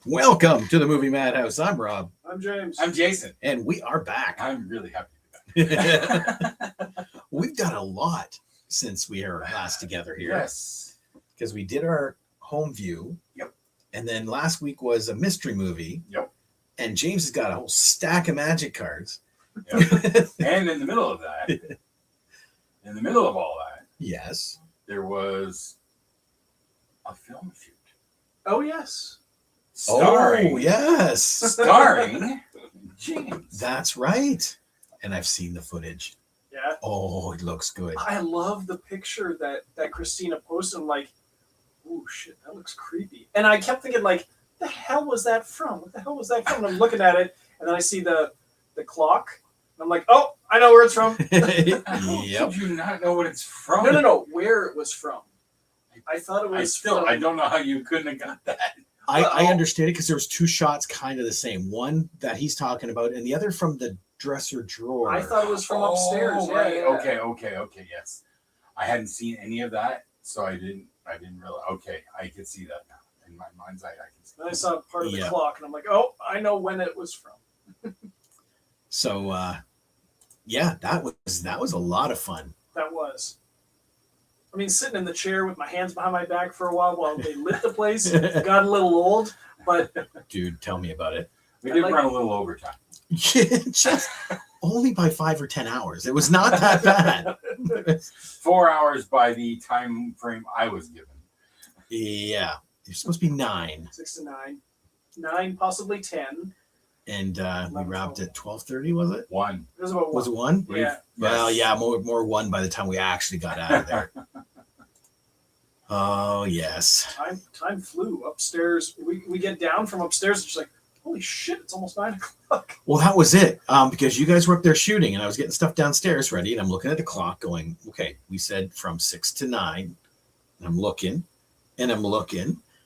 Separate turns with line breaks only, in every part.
Welcome to the Movie Madhouse. I'm Rob.
I'm James.
I'm Jason.
And we are back.
I'm really happy to be back.
We've done a lot since we are last together here.
Yes.
Because we did our home view.
Yep.
And then last week was a mystery movie.
Yep.
And James has got a whole stack of magic cards.
Yep. And in the middle of that, in the middle of all that,
yes,
there was a film shoot.
Oh, yes.
Starring.
Oh, yes.
Starring James.
That's right. And I've seen the footage.
Yeah.
Oh, it looks good.
I love the picture that Christina posted. I'm like, oh, shit, that looks creepy. And I kept thinking, like, the hell was that from? What the hell was that from? And I'm looking at it, and then I see the clock. And I'm like, oh, I know where it's from.
Yep.
Did you not know what it's from?
No, where it was from. I thought it was
I don't know how you couldn't have got that.
I understand it because there was two shots kind of the same. One that he's talking about, and the other from the dresser drawer.
I thought it was from upstairs.
Right.
Yeah.
Okay. Yes. I hadn't seen any of that, so I didn't realize. Okay, I could see that now. In my mind's eye, I can see.
And I saw part of the clock, and I'm like, oh, I know when it was from.
So, yeah, that was a lot of fun.
That was. I mean, sitting in the chair with my hands behind my back for a while they lit the place got a little old, but...
Dude, tell me about it.
We did run a little overtime.
Just only by 5 or 10 hours. It was not that bad.
4 hours by the time frame I was given.
Yeah. You're supposed to be 9.
6 to 9. 9, possibly 10.
And we wrapped at 12:30, was it?
1.
It was about 1.
Was it 1?
Yeah.
Well, yeah, more 1 by the time we actually got out of there. Oh, yes.
Time flew upstairs. We get down from upstairs and just like, holy shit, it's almost 9 o'clock.
Well, that was it. Because you guys were up there shooting and I was getting stuff downstairs ready and I'm looking at the clock going, okay, we said from 6 to 9. And I'm looking and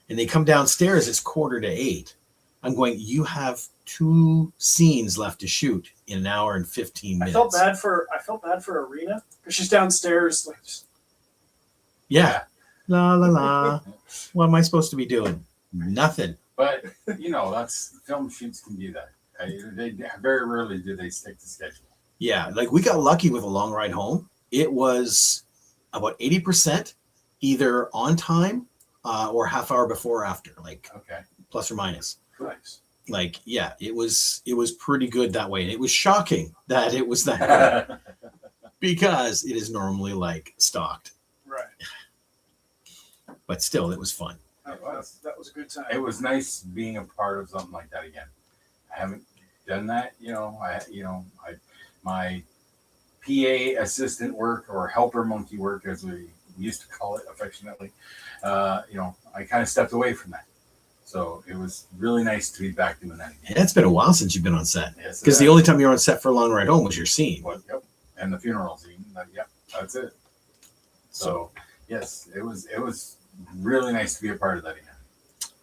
they come downstairs. It's 7:45. I'm going, you have 2 scenes left to shoot in an hour and 15 minutes.
I felt bad for Arena because she's downstairs. Like,
yeah. La la la. What am I supposed to be doing? Nothing.
But that's film shoots can do that. They very rarely do they stick to schedule.
Yeah, like we got lucky with a long ride home. It was about 80% either on time or half hour before or after, like plus or minus.
Nice.
Like, yeah, it was pretty good that way. And it was shocking that it was that good because it is normally like stocked.
Right.
But still, it was fun.
That was a good time.
It was nice being a part of something like that again. I haven't done that, my PA assistant work or helper monkey work, as we used to call it affectionately. I kind of stepped away from that. So it was really nice to be back doing that again.
Yeah, it's been a while since you've been on set.
Yes,
because the only time you were on set for a long ride home was your scene.
Yep. And the funeral scene. That's it. So yes, it was really nice to be a part of that again.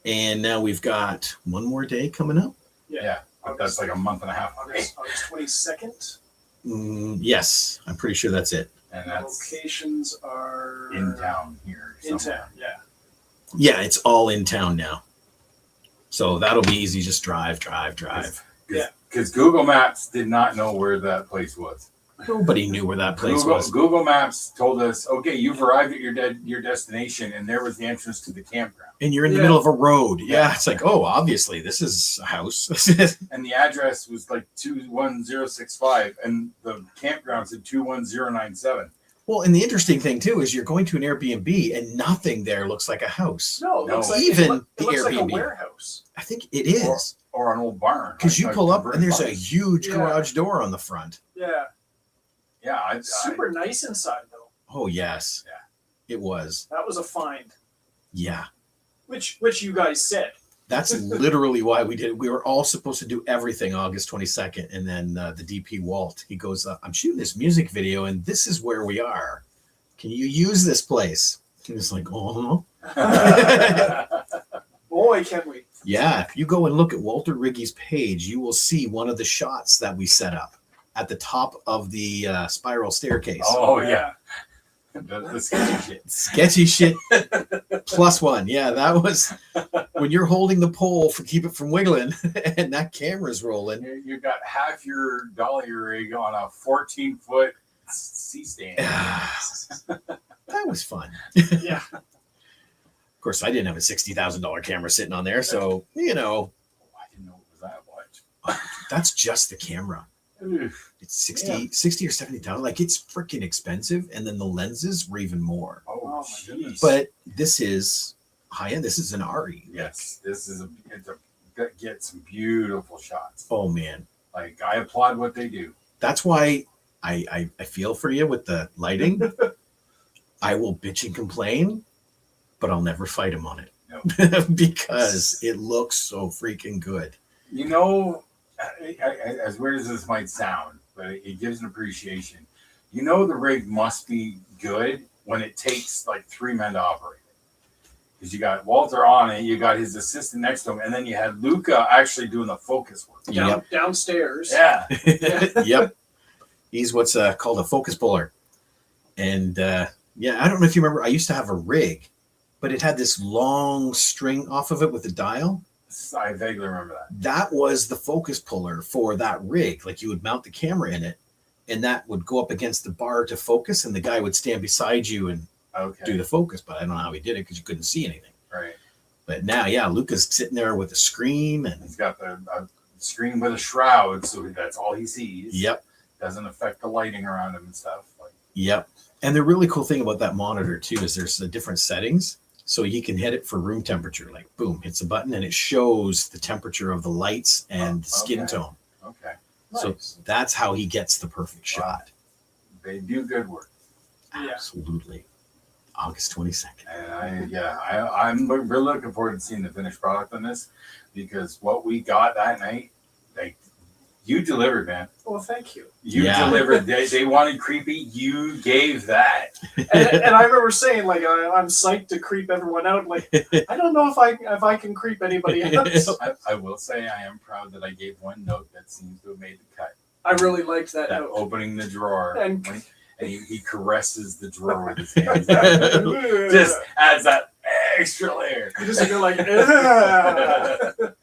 And now we've got one more day coming up.
Yeah. But that's like a month and a half.
August 22nd.
Yes, I'm pretty sure that's it.
And that's
locations are
in town here.
In town, yeah.
Yeah, it's all in town now. So that'll be easy. Just drive.
Yeah.
Because Google Maps did not know where that place was.
Nobody knew where that place was.
Google Maps told us, okay, you've arrived at your destination, and there was the entrance to the campground.
And you're in the middle of a road. Yeah, it's like, oh, obviously, this is a house.
And the address was like 21065, and the campground said 21097.
Well, and the interesting thing, too, is you're going to an Airbnb, and nothing there looks like a house.
No, it looks like
even
the
Airbnb.
Like a warehouse.
I think it is.
Or an old barn.
Because you pull up, and there's a huge garage door on the front.
Yeah.
Yeah.
Super nice inside, though.
Oh, yes.
Yeah.
It was.
That was a find.
Yeah.
Which you guys said.
That's literally why we did it. We were all supposed to do everything August 22nd. And then the DP Walt, he goes, I'm shooting this music video and this is where we are. Can you use this place? And it's like, oh.
Boy, can we.
Yeah, if you go and look at Walter Riggy's page, you will see one of the shots that we set up at the top of the spiral staircase.
Oh, yeah. The sketchy shit.
Sketchy shit plus one. Yeah, that was when you're holding the pole for keep it from wiggling and that camera's rolling.
You got half your dolly rig on a 14-foot C-stand.
That was fun.
Yeah.
Of course, I didn't have a $60,000 camera sitting on there, so you know.
I didn't know it was that much.
That's just the camera.
Oof.
It's 60 or 70,000. Like it's freaking expensive, and then the lenses were even more.
Oh,
my
jeez.
goodness.
But this is high end. This is an RE.
Yes, this is get some beautiful shots.
Oh man,
Like I applaud what they do.
that's why I feel for you with the lighting. I will bitch and complain, but I'll never fight him on it.
No.
Because it looks so freaking good.
You know, as weird as this might sound, but it gives an appreciation. You know, the rig must be good when it takes like 3 men to operate it. Because you got Walter on it, you got his assistant next to him, and then you had Luca actually doing the focus work.
Downstairs.
Yeah.
Yep. He's what's called a focus puller. And yeah, I don't know if you remember, I used to have a rig, but it had this long string off of it with a dial.
I vaguely remember that.
That was the focus puller for that rig. Like you would mount the camera in it, and that would go up against the bar to focus, and the guy would stand beside you and
Okay.
do the focus. But I don't know how he did it because you couldn't see anything.
Right.
But now, yeah, Luca's sitting there with a screen, and
He's got the screen with a shroud, so that's all he sees.
yep,
Doesn't affect the lighting around him and stuff. Like,
yep. And the really cool thing about that monitor too is there's the different settings. So you can hit it for room temperature, like boom, hits a button and it shows the temperature of the lights and skin
okay.
tone.
okay.
So
Nice.
that's how he gets the perfect shot.
They do good work.
Yeah.
Absolutely. August 22nd.
And I'm really looking forward to seeing the finished product on this, because what we got that night, like, you delivered, man.
Well, thank you.
You
Yeah.
delivered. They wanted creepy. You gave that.
And I remember saying, like, I'm psyched to creep everyone out. Like, I don't know if I can creep anybody else.
I will say I am proud that I gave one note that seems to have made the cut.
I really liked that
That
note.
opening the drawer,
And-
and he caresses the drawer with his hands. Just adds that extra layer.
You just go like, "Ugh."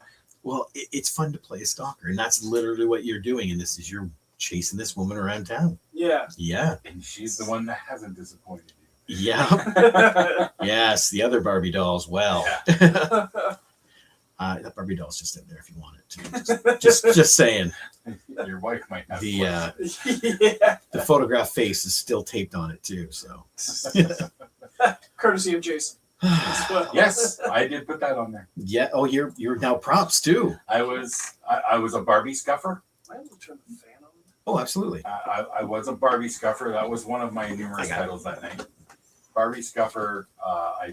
Well, it's fun to play a stalker, and that's literally what you're doing. And this is you're chasing this woman around town.
Yeah.
Yeah.
And she's the one that hasn't disappointed you.
Yeah. Yes. The other Barbie dolls. Well, that Barbie doll's just in there if you want it to. Just saying.
Your wife might have
The
Yeah.
the photograph face is still taped on it too. So
Courtesy of Jason. as well.
Yes, I did put that on there.
yeah. Oh, you're now props too.
I was a Barbie scuffer.
I will turn the fan on.
Oh, absolutely.
I was a Barbie scuffer. That was one of my numerous
I got it.
titles that night. Barbie scuffer. I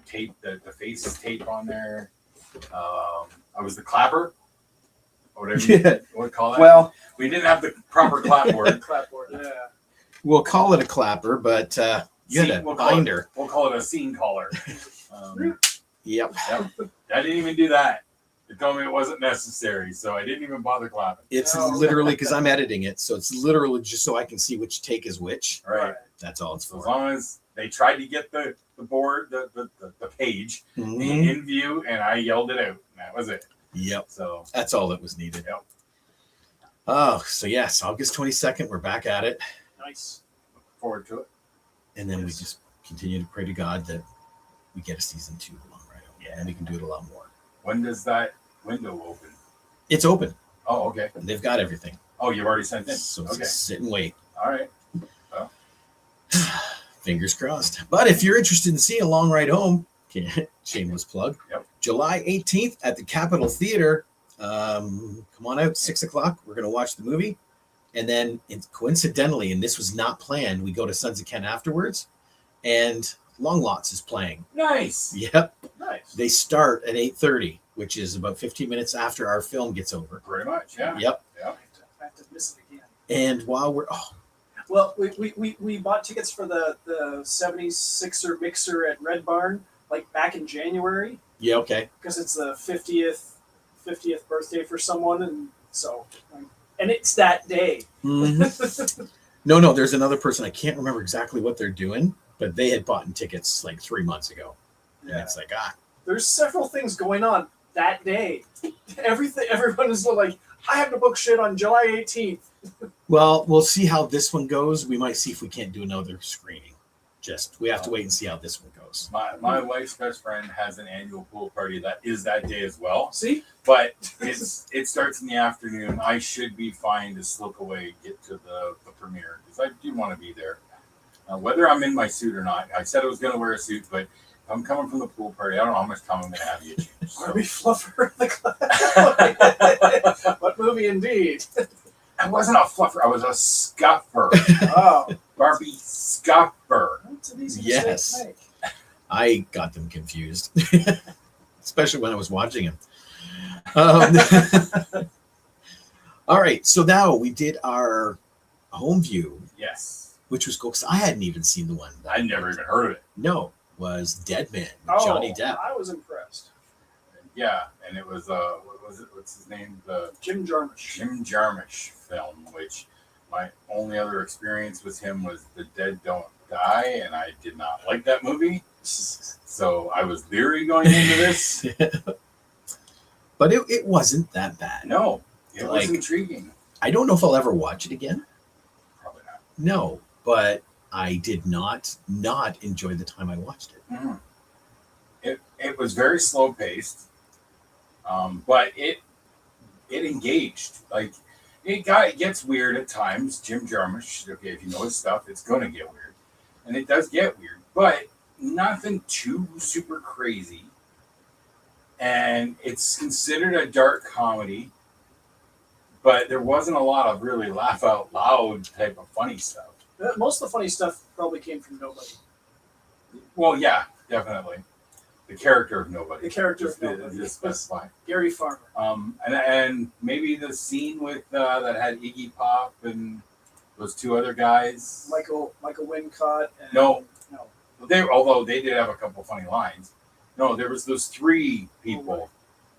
taped the face is taped on there. I was the clapper. Whatever you would call that.
Well,
we didn't have the proper clapboard.
Clapboard. Yeah.
we'll call it a clapper, but you had a
We'll call it-
binder.
We'll call it a scene caller.
Yep.
Yep. I didn't even do that. They told me it wasn't necessary, so I didn't even bother clapping.
It's
Oh.
literally because I'm editing it, so it's literally just so I can see which take is which.
Right.
That's all it's
So as
for.
long as they tried to get the board, the page
Mhm.
in view, and I yelled it out, and that was it.
Yep.
So
That's all that was needed.
Yep.
Oh, so yes, August 22nd, we're back at it.
Nice.
look forward to it.
And then we
Yes.
just continue to pray to God that we get a season 2 along right away. And we can do it a lot more.
When does that window open?
It's open.
Oh, okay.
They've got everything.
Oh, you've already sent in.
So
Okay.
sit and wait.
All right.
Fingers crossed. But if you're interested in seeing A Long Ride Home, shameless plug,
Yep.
July 18th at the Capitol Theater. Come on out, 6 o'clock. We're going to watch the movie. And then coincidentally, and this was not planned, we go to Sons of Ken afterwards. And Long Lots is playing.
Nice.
Yep.
Nice.
They start at 8:30. which is about 15 minutes after our film gets over.
Pretty much, yeah.
Yep.
Yep.
I have to miss it again.
And while we're
Well, we bought tickets for the 76er mixer at Red Barn like back in January
yeah, okay.
because it's the 50th birthday for someone, and so and it's that day.
Mhm. No, there's another person. I can't remember exactly what they're doing, but they had bought tickets like 3 months ago. And
Yeah.
it's like,
There's several things going on that day. Everyone is like, I have to book shit on July 18th.
well, we'll see how this one goes. We might see if we can't do another screening. We have to wait and see how this one goes.
My wife's best friend has an annual pool party that is that day as well.
See?
But it starts in the afternoon. I should be fine to slip away, get to the premiere, because I do want to be there. Whether I'm in my suit or not. I said I was going to wear a suit, but if I'm coming from the pool party, I don't know how much time I'm going to have you change. So.
Barbie Fluffer in the class. What movie indeed?
I wasn't a fluffer. I was a scuffer.
Oh.
Barbie scuffer.
That's an easy
Yes.
mistake to make.
I got them confused, especially when I was watching him. All right, so now we did our home view,
Yes.
which was cool because I hadn't even seen the one.
I never even heard of it.
No, was Dead Man with Johnny Depp.
I was impressed.
Yeah, and it was what was it? What's his name? The
Jim Jarmusch.
Jim Jarmusch film, which my only other experience with him was The Dead Don't Die, and I did not like that movie. So I was leery going into this.
But it wasn't that bad.
No, it
Like-
was intriguing.
I don't know if I'll ever watch it again.
Probably not.
No, but I did not enjoy the time I watched it.
Mhm. It was very slow paced, but it engaged. Like it gets weird at times. Jim Jarmusch. Okay, if you know his stuff, it's gonna get weird, and it does get weird, but nothing too super crazy. And it's considered a dark comedy, but there wasn't a lot of really laugh out loud type of funny stuff.
Most of the funny stuff probably came from nobody.
Well, yeah, definitely. The character of nobody.
The character of
Just to-
nobody.
just specify.
Gary Farmer.
And maybe the scene with that had Iggy Pop and those two other guys.
Michael Wincott. And,
No.
No.
Although they did have a couple funny lines. No, there was those three people.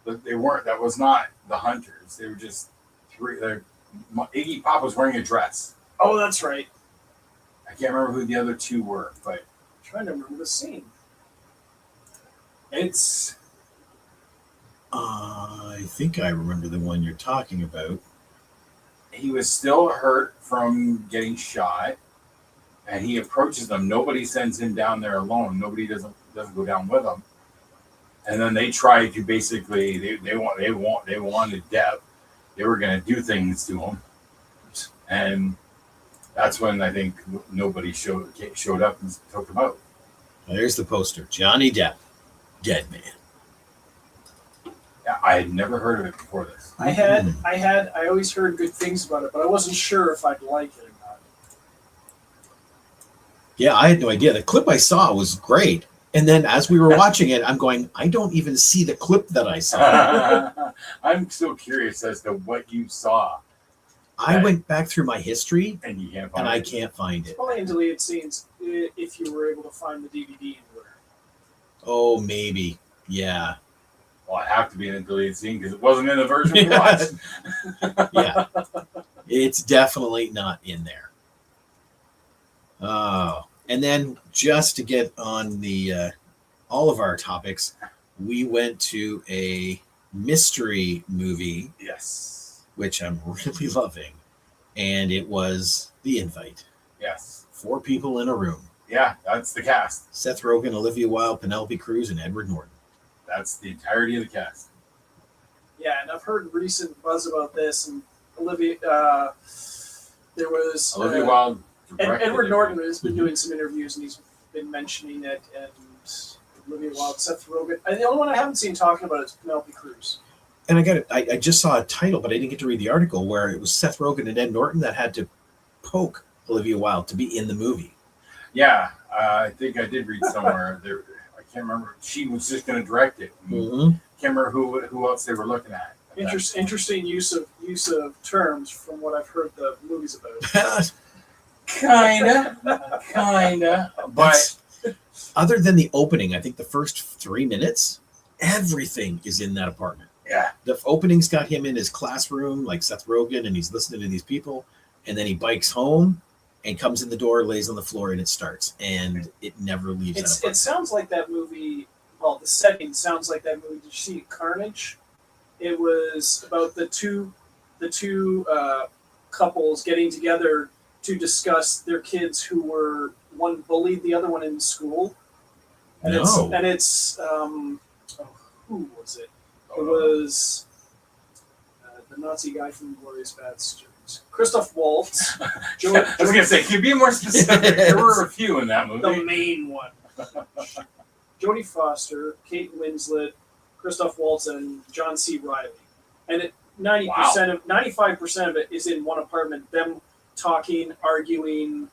They weren't. That was not the hunters. They were just three. Iggy Pop was wearing a dress.
Oh, that's right.
I can't remember who the other two were, but
I'm trying to remember the scene.
it's
I think I remember the one you're talking about.
he was still hurt from getting shot, and he approaches them. Nobody sends him down there alone. Nobody doesn't go down with him. And then they try to basically they wanted Depp. They were going to do things to him, and that's when I think nobody showed up and took him out.
There's the poster. Johnny Depp, Dead Man.
Yeah, I had never heard of it before this.
I always heard good things about it, but I wasn't sure if I'd like it or not.
Yeah, I had no idea. The clip I saw was great. And then as we were watching it, I'm going, I don't even see the clip that I saw.
I'm so curious as to what you saw,
I went back through my history
and you can't find
and I
it.
can't find
It's
it.
probably in deleted scenes if you were able to find the DVD anywhere.
Oh, maybe. Yeah.
Well, it have to be in a deleted scene because it wasn't in the version we watched.
Yeah. It's definitely not in there. Oh. And then just to get on the all of our topics, we went to a mystery movie,
Yes.
which I'm really loving. And it was The Invite.
Yes.
4 people in a room.
Yeah, that's the cast.
Seth Rogen, Olivia Wilde, Penelope Cruz, and Edward Norton.
That's the entirety of the cast.
Yeah, and I've heard recent buzz about this, and Olivia, there was
Olivia Wilde. directed
Edward
it.
Norton has been doing some interviews, and he's been mentioning it, and Olivia Wilde, Seth Rogen. And the only one I haven't seen talking about it is Penelope Cruz.
And I got it. I just saw a title, but I didn't get to read the article where it was Seth Rogen and Ed Norton that had to poke Olivia Wilde to be in the movie.
Yeah, I think I did read somewhere. I can't remember. She was just going to direct it.
Mhm.
Can't remember who else they were looking at.
Interesting use of terms from what I've heard the movies about.
Kinda. But
Other than the opening, I think the first 3 minutes, everything is in that apartment.
yeah,
The opening's got him in his classroom, like Seth Rogen, and he's listening to these people. And then he bikes home and comes in the door, lays on the floor, and it starts. And it never leaves that
It
apartment.
sounds like that movie. Well, the setting sounds like that movie. Did you see Carnage? It was about the two couples getting together to discuss their kids who were one bullied the other one in school. And
No.
it's who was it? It was the Nazi guy from Glorious Bastards, Christoph Waltz.
I was going to say, can you be more specific? There were a few in that movie.
The main one. Jodie Foster, Kate Winslet, Christoph Waltz, and John C. Reilly. And 95% of it is in one apartment, them talking, arguing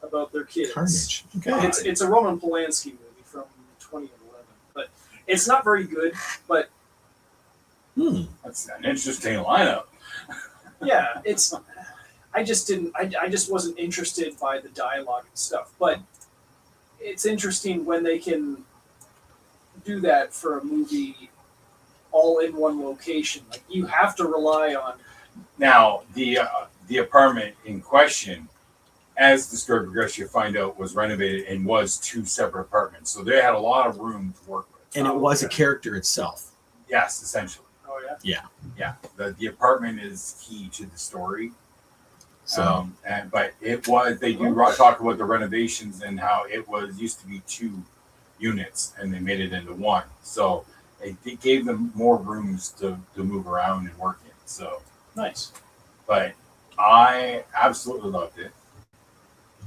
about their kids.
Carnage. Okay.
It's a Roman Polanski movie from 2011. But it's not very good, but
That's an interesting lineup.
yeah, I just wasn't interested by the dialogue and stuff. But it's interesting when they can do that for a movie all in one location. Like, you have to rely on.
Now, the apartment in question, as the story progressed, you find out was renovated and was 2 separate apartments. So they had a lot of room to work with.
And it was a character itself.
Yes, essentially.
Oh yeah.
Yeah. The apartment is key to the story.
So
But it was, they do talk about the renovations and how it used to be 2 units and they made it into 1. So it gave them more rooms to move around and work in. So
Nice.
But I absolutely loved it.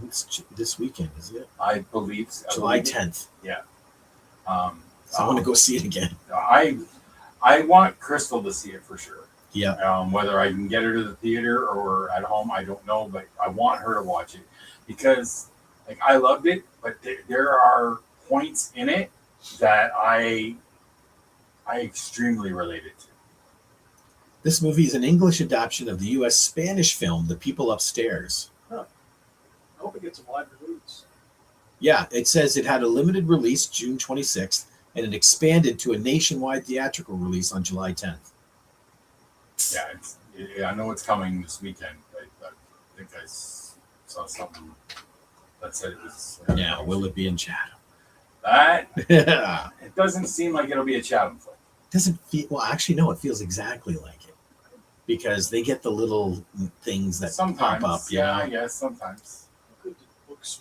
it's this weekend, isn't it?
I believe
July 10th.
Yeah.
So I want to go see it again.
I want Crystal to see it for sure.
Yeah.
Whether I can get her to the theater or at home, I don't know, but I want her to watch it because, like, I loved it, but there are points in it that I extremely related to.
This movie is an English adaptation of the U.S. Spanish film The People Upstairs.
I hope it gets a wide release.
Yeah, it says it had a limited release June 26th, and it expanded to a nationwide theatrical release on July 10th.
Yeah, I know it's coming this weekend. I think I saw something that said it was.
Yeah, will it be in Chatham?
That
Yeah.
it doesn't seem like it'll be a Chatham flick.
Doesn't feel, well, actually, no, it feels exactly like it. Because they get the little things that
Sometimes,
pop up.
yeah, I guess sometimes.
Good books.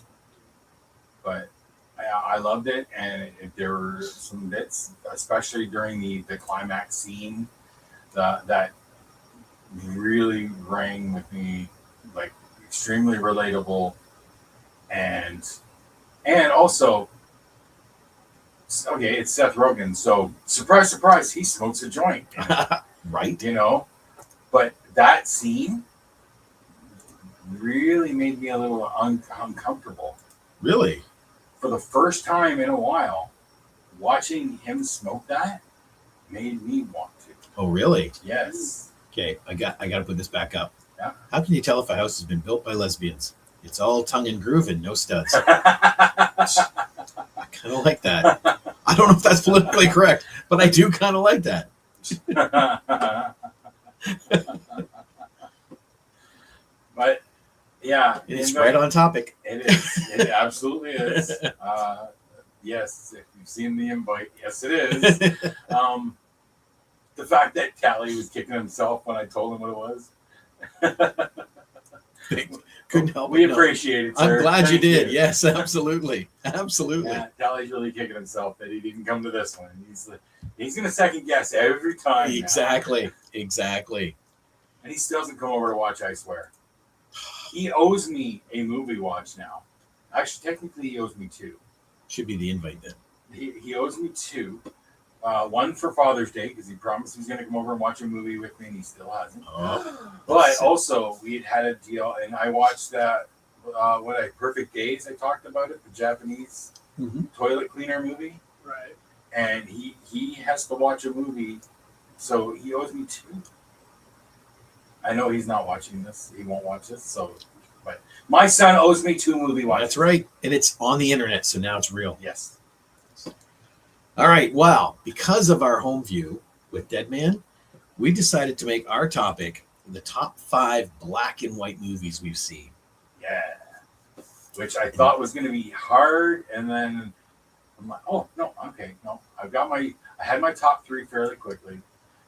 But I loved it, and there were some bits, especially during the climax scene, that really rang with me, like extremely relatable, and also, okay, it's Seth Rogen, so surprise, surprise, he smokes a joint,
Right?
you know, but that scene really made me a little uncomfortable.
Really?
For the first time in a while, watching him smoke that made me want to.
Oh, really?
Yes.
Okay, I got to put this back up.
Yeah.
How can you tell if a house has been built by lesbians? It's all tongue and groove and no studs. I kind of like that. I don't know if that's politically correct, but I do kind of like that.
But yeah,
It's right on topic.
It is. It absolutely is. Yes, if you've seen the invite, yes, it is. The fact that Callie was kicking himself when I told him what it was.
Couldn't help
We
it. No.
appreciate it, sir.
I'm glad you
Thank
did. Yes, absolutely. Absolutely.
Yeah, Callie's really kicking himself that he didn't come to this one. He's going to second guess every time.
Exactly.
Now.
Exactly.
And he still doesn't come over to watch, I swear. He owes me a movie watch now. Actually, technically, he owes me 2.
Should be the invite then.
He owes me 2. One for Father's Day, because he promised he was going to come over and watch a movie with me, and he still hasn't.
Oh,
But also, we had a deal, and I watched that, Perfect Days, I talked about it, the Japanese toilet cleaner movie.
Right.
and he has to watch a movie, so he owes me 2. I know he's not watching this; he won't watch this. So, but my son owes me 2 movie watches.
That's right. And it's on the internet, so now it's real.
Yes.
All right. Well, because of our home view with Dead Man, we decided to make our topic the top 5 black and white movies we've seen.
Yeah. Which I thought was going to be hard, and then I'm like, oh no, okay, no, I had my top 3 fairly quickly,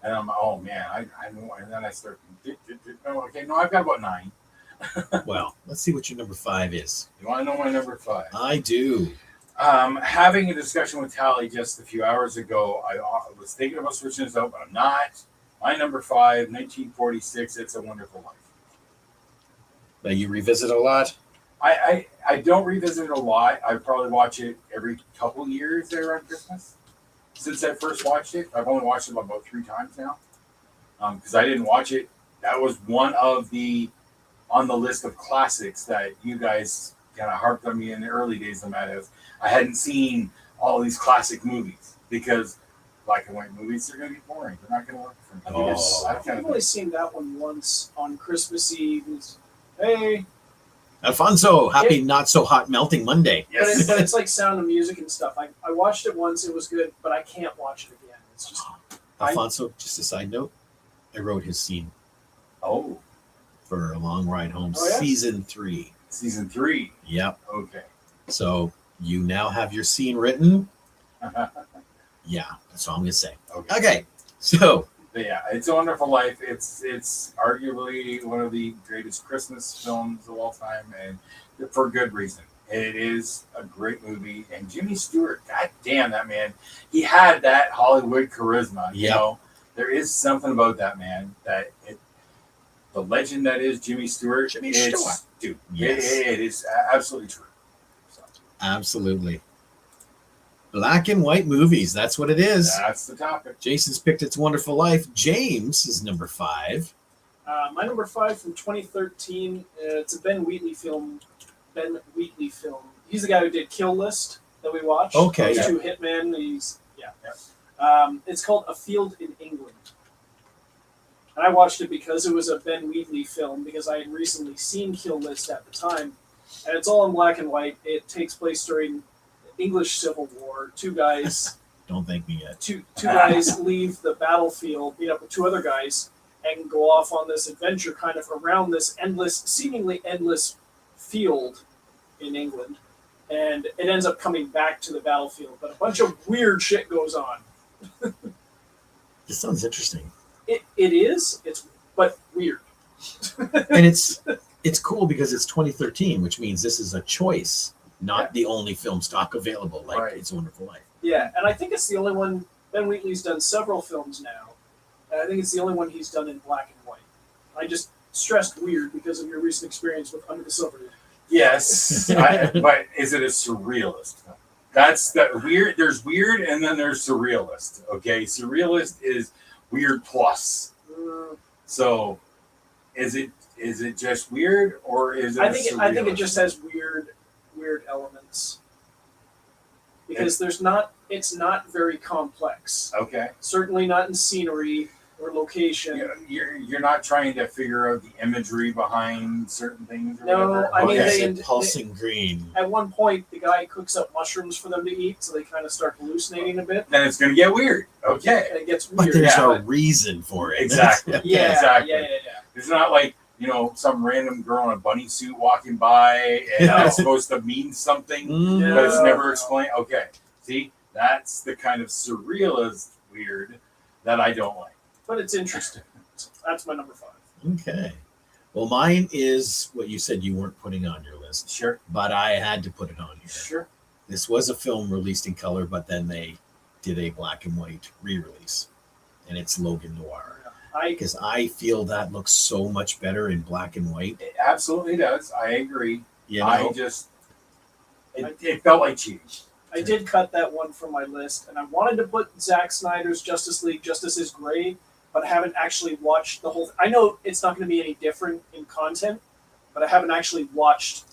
and I'm like, oh man, I know, and then I start, okay, no, I've got about 9.
Well, let's see what your number 5 is.
You want to know my number 5?
I do.
Having a discussion with Tally just a few hours ago, I was thinking about switching this out, but I'm not. My number 5, 1946, It's a Wonderful Life.
Now you revisit a lot.
I don't revisit it a lot. I probably watch it every couple years there around Christmas. Since I first watched it, I've only watched it about 3 times now. Because I didn't watch it. That was one of the on the list of classics that you guys kind of harped on me in the early days of Madhouse. I hadn't seen all these classic movies because black and white movies are going to be boring. They're not going to work for me.
I've only seen that one once on Christmas Eve. Hey.
Alfonso, happy not so hot melting Monday.
Yes.
But it's like Sound of Music and stuff. I watched it once, it was good, but I can't watch it again. It's just
Alfonso, just a side note, I wrote his scene
Oh,
for A Long Ride Home,
Oh, yeah?
season 3.
season 3.
Yep.
Okay.
So you now have your scene written. Yeah, that's all I'm gonna say. Okay. So
But yeah, It's a Wonderful Life. It's arguably one of the greatest Christmas films of all time, and for good reason. It is a great movie, and Jimmy Stewart, god damn that man, he had that Hollywood charisma. You
Yep.
know, there is something about that man the legend that is Jimmy Stewart.
Jimmy Stewart.
Dude,
Yes.
it is absolutely true. So,
absolutely. Black and white movies, that's what it is.
that's the topic.
Jason's picked It's a Wonderful Life. James is number 5.
my number 5 from 2013. It's a Ben Wheatley film. He's the guy who did Kill List that we watched.
Okay.
Those 2 Hitmen. It's called A Field in England. And I watched it because it was a Ben Wheatley film, because I had recently seen Kill List at the time. And it's all in black and white. It takes place during the English Civil War. 2 guys
Don't thank me yet.
two guys leave the battlefield, meet up with 2 other guys, and go off on this adventure kind of around this seemingly endless field in England. And it ends up coming back to the battlefield. But a bunch of weird shit goes on.
This sounds interesting.
It is, but weird.
And it's cool because it's 2013, which means this is a choice, not the only film stock available. Like
Right.
It's a Wonderful Life.
Yeah, and I think it's the only one. Ben Wheatley's done several films now, and I think it's the only one he's done in black and white. I just stressed weird because of your recent experience with Under the Silver Lake.
Yes, but is it a surrealist film? That's the weird. There's weird, and then there's surrealist. Okay, surrealist is weird plus. So, is it just weird, or is it?
I think it just has weird elements because it's not very complex.
Okay.
Certainly not in scenery or location.
You're not trying to figure out the imagery behind certain things. Or
No,
whatever?
I mean,
Okay.
Pulsing green.
At one point, the guy cooks up mushrooms for them to eat, so they kind of start hallucinating a bit.
Then it's going to get weird. Okay.
And it gets
But
weird.
there's
Yeah,
no
but-
reason for it.
Exactly.
Yeah,
Exactly.
yeah.
It's not like, some random girl in a bunny suit walking by and it's supposed to mean something,
Mm.
but it's
No.
never explained. Okay. See, that's the kind of surrealist weird that I don't like.
But it's interesting. That's my number 5.
Okay. Well, mine is what you said you weren't putting on your list,
Sure.
but I had to put it on here.
Sure.
This was a film released in color, but then they did a black and white re-release, and it's Logan Noir. Because I feel that looks so much better in black and white.
It absolutely does. I agree.
You know?
I just, it felt like cheating.
I did cut that one from my list, and I wanted to put Zack Snyder's Justice League Justice is Gray, but I haven't actually watched the whole. I know it's not going to be any different in content, but I haven't actually watched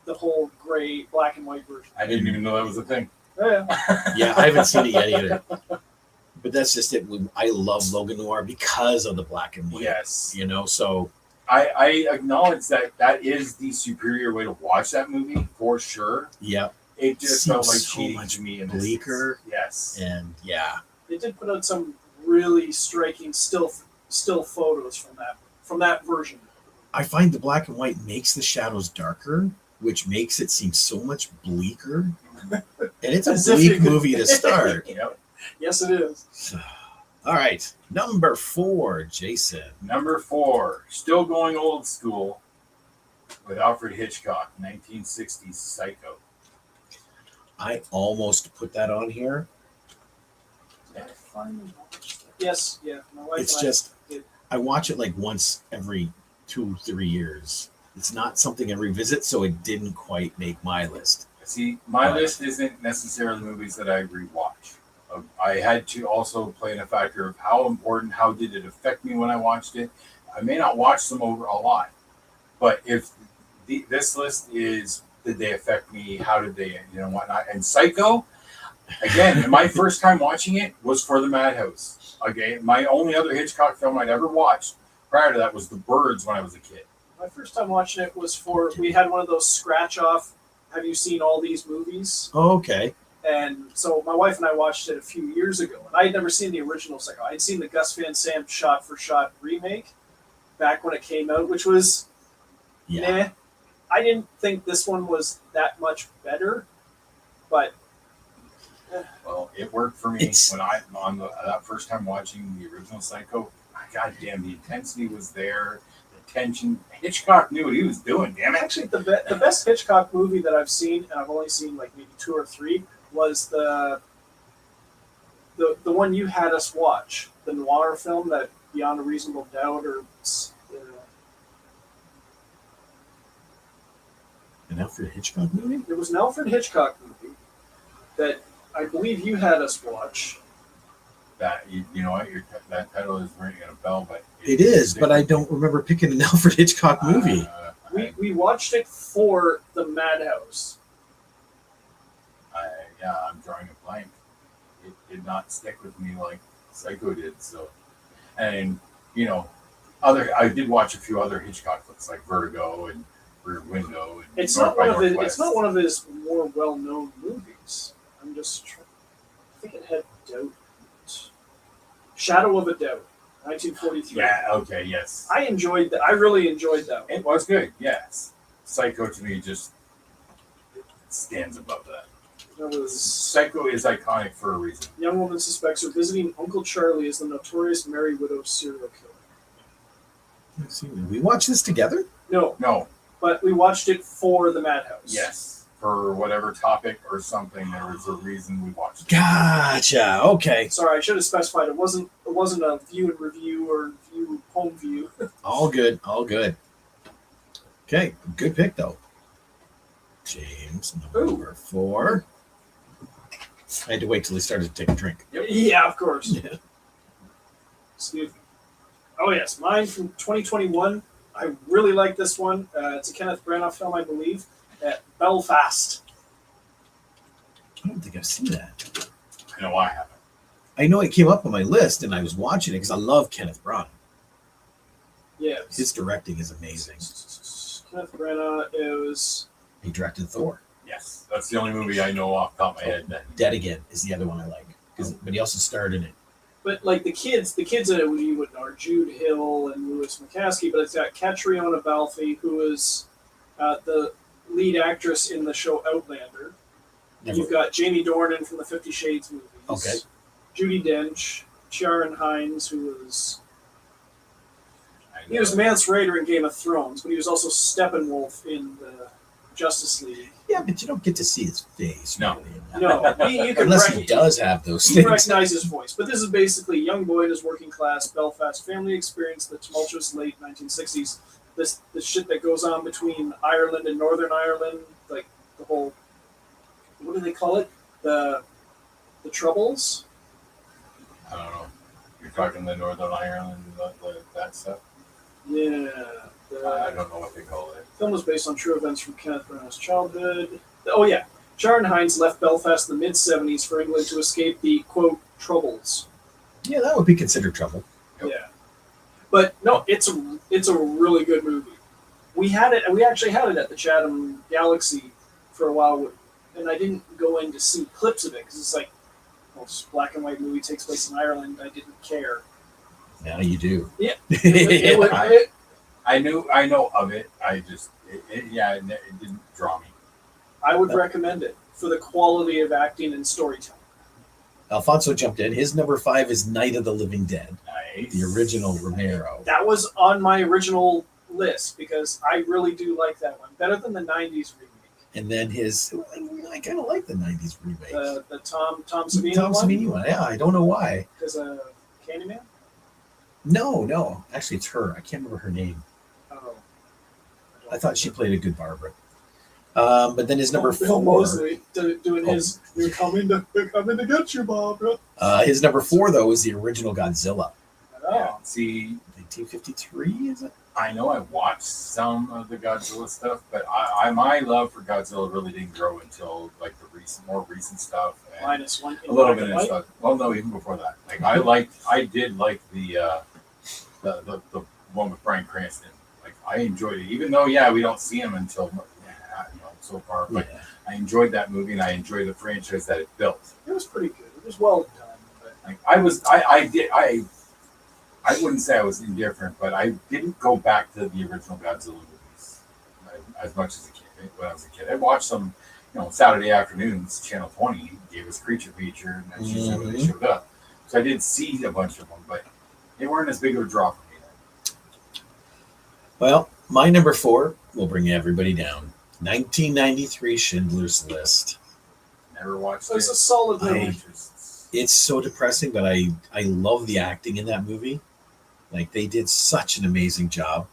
the whole gray, black and white version.
I didn't even know that was a thing.
Yeah.
Yeah, I haven't seen it yet either. But that's just it. I love Logan Noir because of the black and white.
Yes.
You know, so
I acknowledge that that is the superior way to watch that movie for sure.
yeah,
It just felt like
seems so
cheating
much
to me in
bleaker.
this. Yes.
and yeah,
They did put out some really striking still photos from that version.
I find the black and white makes the shadows darker, which makes it seem so much bleaker. And it's a
As if
bleak
you could-
movie to start.
Yep.
Yes, it is.
All right, number 4, Jason.
Number 4, still going old school with Alfred Hitchcock, 1960s Psycho.
I almost put that on here.
Did I finally watch that? Yes, yeah. My wife
It's
and I
just
did.
I watch it like once every 2-3 years. It's not something I revisit, so it didn't quite make my list.
See, my list isn't necessarily movies that I rewatch. I had to also play in a factor of how important, how did it affect me when I watched it. I may not watch them over a lot, but if this list is, did they affect me? How did they, whatnot? And Psycho, again, my first time watching it was for the Madhouse. Okay, my only other Hitchcock film I'd ever watched prior to that was The Birds when I was a kid.
My first time watching it was we had one of those scratch off. Have you seen all these movies?
Oh, okay.
And so my wife and I watched it a few years ago, and I had never seen the original Psycho. I'd seen the Gus Van Sant shot for shot remake back when it came out, which was
Yeah.
nah. I didn't think this one was that much better, but
Well, it worked for me when that first time watching the original Psycho. God damn, the intensity was there, the tension. Hitchcock knew what he was doing. Damn it!
actually the best Hitchcock movie that I've seen, and I've only seen like maybe 2 or 3, was the one you had us watch, the noir film that Beyond a Reasonable Doubt, or
An Alfred Hitchcock movie?
it was an Alfred Hitchcock movie that I believe you had us watch.
That you know what? That title is ringing a bell, but
It is, but I don't remember picking an Alfred Hitchcock movie.
We watched it for the Madhouse.
I'm drawing a blank. It did not stick with me like Psycho did. So, and I did watch a few other Hitchcock flicks like Vertigo and Rear Window. And
It's
North
not
by
one of his.
Northwest.
It's not one of his more well-known movies. I'm just. I think it had Doubt. Shadow of a Doubt, 1943.
Yeah. Okay. Yes.
I enjoyed that. I really enjoyed that one.
It was good. Yes. Psycho to me just stands above that.
That was
Psycho is iconic for a reason.
young woman suspects her visiting Uncle Charlie as the notorious Mary Widow serial killer.
Let's see, did we watch this together?
No.
But we watched it for the Madhouse.
Yes. For whatever topic or something, there was a reason we watched it.
Gotcha. Okay.
Sorry, I should have specified it wasn't a view and review or home view.
All good. All good. Okay. Good pick, though. James, number 4. I had to wait till he started to take a drink.
Yeah, of course.
Yeah.
Excuse me. Oh yes, mine from 2021. I really like this one. It's a Kenneth Branagh film, I believe. Belfast.
I don't think I've seen that.
I know I haven't.
I know it came up on my list, and I was watching it because I love Kenneth Branagh.
Yeah.
His directing is amazing.
Kenneth Branagh is.
He directed Thor.
Yes, that's the only movie I know off the top of my head.
Dead Again is the other one I like, but he also starred in it.
But like the kids in it you would know are Jude Hill and Louis McCaskey, but it's got Catriona Balfe, who is the lead actress in the show Outlander. You've got Jamie Dornan from the 50 Shades movies.
Okay.
Judi Dench, Sharon Hines, who was he was Mance Rayder in Game of Thrones, but he was also Steppenwolf in the Justice League.
Yeah, but you don't get to see his face.
No.
Really.
No, you can
Unless he does have those
you
things.
recognize his voice. But this is basically a young boy in his working class Belfast family experience the tumultuous late 1960s. This shit that goes on between Ireland and Northern Ireland, like the whole, what do they call it? The Troubles?
I don't know. You're talking the Northern Ireland, that stuff?
Yeah.
I don't know what they call it.
The film was based on true events from Kenneth Branagh's childhood. Oh yeah, Sharon Hines left Belfast in the mid-'70s for England to escape the, quote, troubles.
Yeah, that would be considered trouble.
Yep.
Yeah. But no, it's a really good movie. We actually had it at the Chatham Galaxy for a while, and I didn't go in to see clips of it because it's like, well, it's a black and white movie, takes place in Ireland. I didn't care.
Now you do.
Yeah.
I know of it. I just, it didn't draw me.
I would recommend it for the quality of acting and storytelling.
Alfonso jumped in. His number 5 is Night of the Living Dead,
Nice.
the original Romero.
That was on my original list because I really do like that one. Better than the 90s remake.
And then I kind of like the 90s remake.
The Tom Savini
Tom
one?
Savini one. Yeah, I don't know why.
Because Candyman?
No. Actually, it's her. I can't remember her name.
Oh.
I thought she played a good Barbara. But then his number 4.
Bill Moseley doing his they're coming to get you, Barbara.
His number 4, though, is the original Godzilla.
Yeah. See,
1953, is it?
I know I watched some of the Godzilla stuff, but my love for Godzilla really didn't grow until like the more recent stuff. And
Minus one.
a little bit of stuff. Well, no, even before that. Like I did like the one with Bryan Cranston. Like I enjoyed it, even though we don't see him until so far. But
Yeah.
I enjoyed that movie, and I enjoyed the franchise that it built.
It was pretty good. It was well done. But
Like I wouldn't say I was indifferent, but I didn't go back to the original Godzilla movies as much as a kid. When I was a kid, I watched them, Saturday afternoons. Channel 20 gave us Creature Feature, and that's usually when they showed up. So I did see a bunch of them, but they weren't as big of a draw for me then.
Well, my number 4 will bring everybody down. 1993 Schindler's List.
Never watched
so
it.
it's a solid
No
movie.
interests.
It's so depressing, but I love the acting in that movie. Like, they did such an amazing job.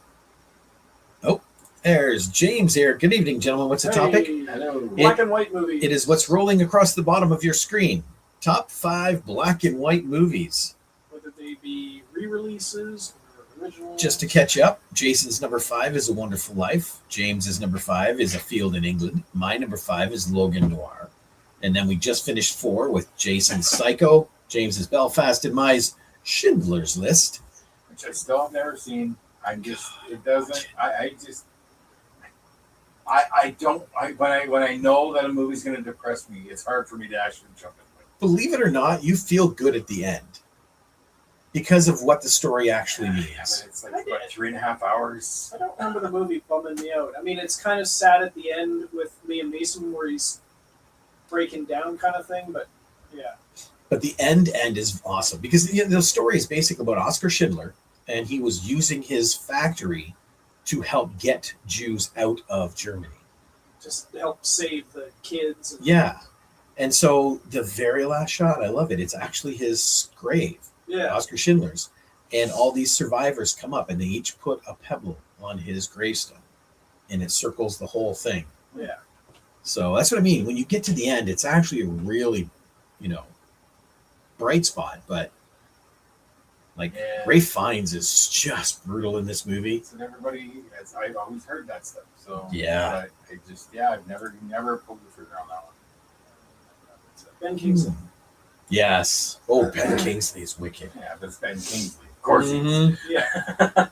Oh, there's James here. Good evening, gentlemen. What's the topic?
Hello.
Black and white movie.
It is what's rolling across the bottom of your screen. Top 5 black and white movies.
Whether they be re-releases or originals.
Just to catch up, Jason's number 5 is A Wonderful Life. James's number 5 is A Field in England. My number 5 is Logan Noir. And then we just finished 4 with Jason's Psycho, James's Belfast, and my Schindler's List.
Which I still have never seen. It doesn't. When I know that a movie's going to depress me, it's hard for me to actually jump into it.
Believe it or not, you feel good at the end because of what the story actually
Yeah,
means.
but it's like, what, 3.5 hours?
I don't remember the movie bumming me out. I mean, it's kind of sad at the end with Liam Neeson where he's breaking down kind of thing, but yeah.
But the end is awesome because the story is basically about Oskar Schindler, and he was using his factory to help get Jews out of Germany.
Just to help save the kids.
Yeah. And so the very last shot, I love it. It's actually his grave,
Yeah.
Oskar Schindler's. And all these survivors come up and they each put a pebble on his gravestone and it circles the whole thing.
Yeah.
So that's what I mean. When you get to the end, it's actually a really, bright spot. But
Yeah.
Ralph Fiennes is just brutal in this movie.
And I've always heard that stuff. So
Yeah.
I've never pulled the trigger on that one.
Ben Kingsley.
Yes. Oh, Ben Kingsley is wicked.
Yeah, but it's Ben Kingsley. Of course he is.
Mhm.
Yeah.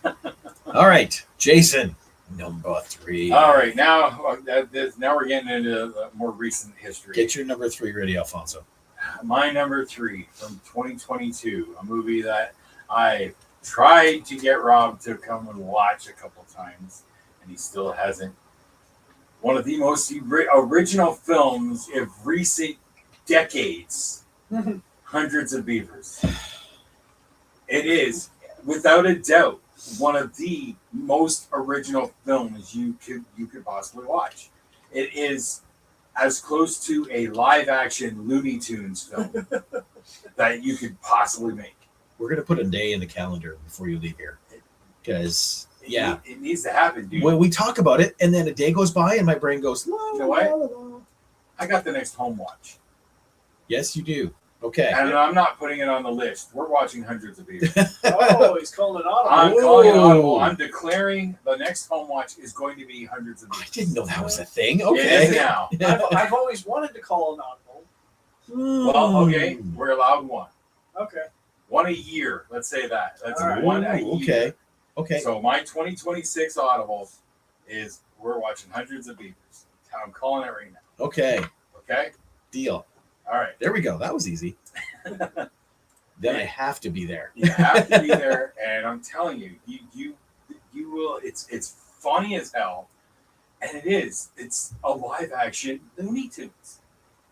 All right, Jason, number 3.
All right, now we're getting into more recent history.
Get your number 3 ready, Alfonso.
My number 3 from 2022, a movie that I tried to get Rob to come and watch a couple times, and he still hasn't. One of the most original films of recent decades, Hundreds of Beavers. It is, without a doubt, one of the most original films you could possibly watch. It is as close to a live-action Looney Tunes film that you could possibly make.
We're going to put a day in the calendar before you leave here. Because, yeah,
It needs to happen, dude.
when we talk about it, and then a day goes by, and my brain goes, la,
You know what?
la, la, la.
I got the next home watch.
Yes, you do. Okay.
And I'm not putting it on the list. We're watching hundreds of people.
Oh, he's calling it audible.
I'm calling it
Whoa.
audible. I'm declaring the next home watch is going to be hundreds of
I
people.
didn't know that was a thing.
It is
Okay.
now.
I've always wanted to call an audible.
Well, okay, we're allowed one.
Okay.
One a year. Let's say that. That's
All right.
one a
Ooh,
year.
okay. Okay.
So my 2026 audible is we're watching hundreds of beavers. I'm calling it right now.
Okay.
Okay.
Deal.
All right.
There we go. That was easy. Then I have to be there.
You have to be there, and I'm telling you, you will. It's funny as hell, and it is. It's a live action Looney Tunes.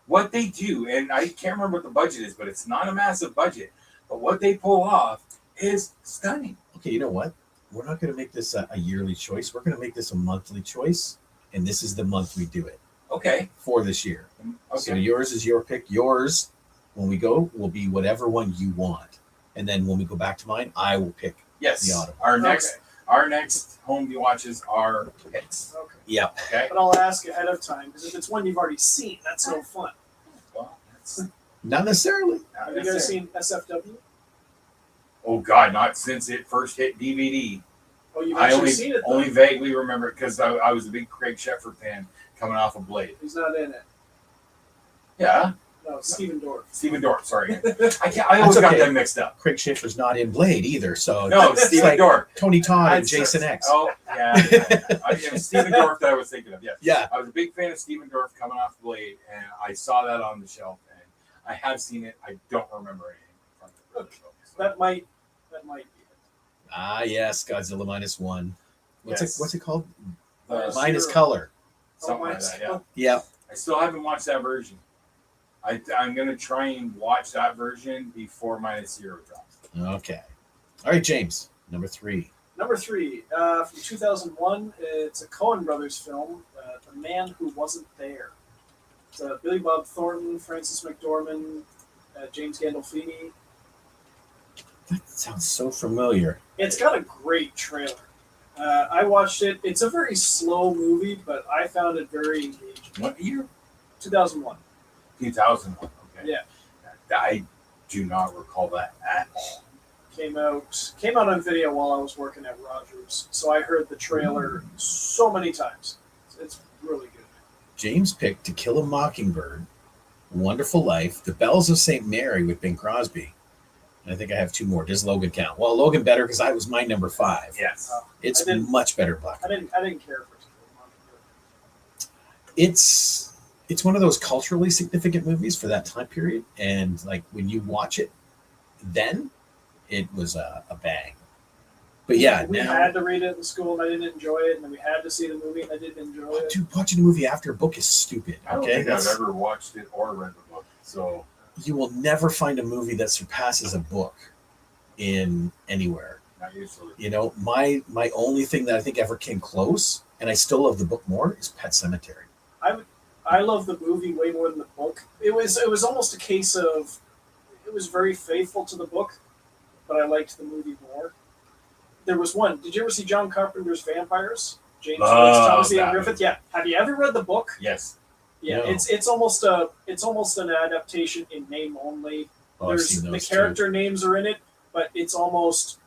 What they do, and I can't remember what the budget is, but it's not a massive budget. But what they pull off is stunning.
Okay, you know what? We're not going to make this a yearly choice. We're going to make this a monthly choice, and this is the month we do it
Okay.
for this year.
Okay.
So yours is your pick. Yours, when we go, will be whatever one you want, and then when we go back to mine, I will pick
Yes.
the audible.
Our next home watches are picks.
Okay.
Yep.
Okay.
But I'll ask ahead of time because if it's one you've already seen, that's no fun.
Well, that's
Not necessarily.
not
Have you guys
necessary.
seen SFW?
Oh God, not since it first hit DVD.
Oh, you've
I
actually seen it though.
only vaguely remember it because I was a big Craig Sheffer fan coming off of Blade.
He's not in it.
Yeah,
No, Stephen Dorff.
Stephen Dorff. Sorry, I always got
okay.
them mixed up.
Craig Schaefer's not in Blade either, so
No,
it's
Stephen
like
Dorff.
Tony Todd and
I'd-
Jason X.
Oh yeah, it was Stephen Dorff that I was thinking of. Yes.
Yeah.
I was a big fan of Stephen Dorff coming off Blade, and I saw that on the shelf, and I have seen it. I don't remember anything from it.
Okay. That might be it.
Ah, yes, Godzilla -1.
Yes.
What's it called?
Uh,
Minus
Zero.
color.
Something like
mine's-
that. Yeah.
Yep.
I still haven't watched that version. I'm gonna try and watch that version before -0 drops.
Okay. All right, James. Number 3.
Number 3, from 2001, it's a Coen Brothers film, The Man Who Wasn't There. It's Billy Bob Thornton, Frances McDormand, James Gandolfini.
That sounds so familiar.
It's got a great trailer. I watched it. It's a very slow movie, but I found it very engaging.
What year?
2001.
2001. Okay.
Yeah.
I do not recall that at all.
Came out on video while I was working at Rogers, so I heard the trailer so many times. It's really good.
James picked To Kill a Mockingbird, Wonderful Life, The Bells of St. Mary with Bing Crosby. And I think I have 2 more. Does Logan count? Well, Logan better because I was my number 5.
Yes.
It's
I didn't-
much better black.
I didn't care for it.
It's one of those culturally significant movies for that time period, and like when you watch it, then it was a bang. But yeah,
We
now
had to read it in school and I didn't enjoy it, and then we had to see the movie and I didn't enjoy it.
dude, watching a movie after a book is stupid.
I don't
Okay,
think I've ever watched it or read the book. So
you will never find a movie that surpasses a book in anywhere.
not usually.
You know, my only thing that I think ever came close, and I still love the book more, is Pet Sematary.
I love the movie way more than the book. It was almost a case of it was very faithful to the book, but I liked the movie more. There was one. Did you ever see John Carpenter's Vampires? James
Love
Thomas Ian
that
Griffith.
movie.
Yeah. Have you ever read the book?
Yes.
Yeah.
No.
It's almost an adaptation in name only.
Oh, I've
There's
seen
the
those
character names are in it, but it's almost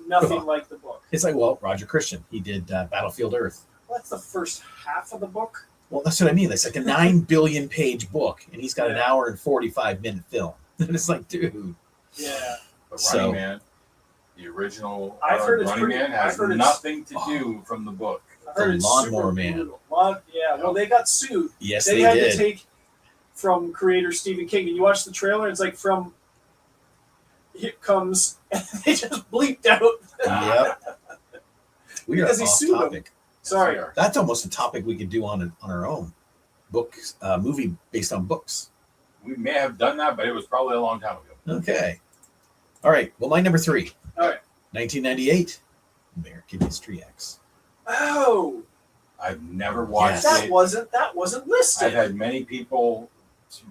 nothing like the book.
It's like, well, Roger Christian, he did Battlefield Earth.
Well, that's the first half of the book.
Well, that's what I mean. It's like a 9 billion page book, and he's got an
Yeah.
hour and 45-minute film. And it's like, dude.
Yeah.
But
So-
Running Man, the original
I've heard it's
Running
pretty-
Man has
I've heard it's-
nothing to do from the book.
I heard
The
it's
Lawnmower
super
Man.
brutal. Yeah. Well, they got sued.
Yes,
They
they
had
did.
to take from creator Stephen King. And you watch the trailer, it's like from here comes, and they just bleeped out.
Yep. We are
Because he
off
sued him.
topic.
Sorry.
Yes,
That's almost a topic we could do on our own. Books, movie based on books.
we may have done that, but it was probably a long time ago.
Okay. All right. Well, my number 3.
All right.
1998, American History X.
Oh,
I've never watched
Yes.
it.
that wasn't listed.
I've had many people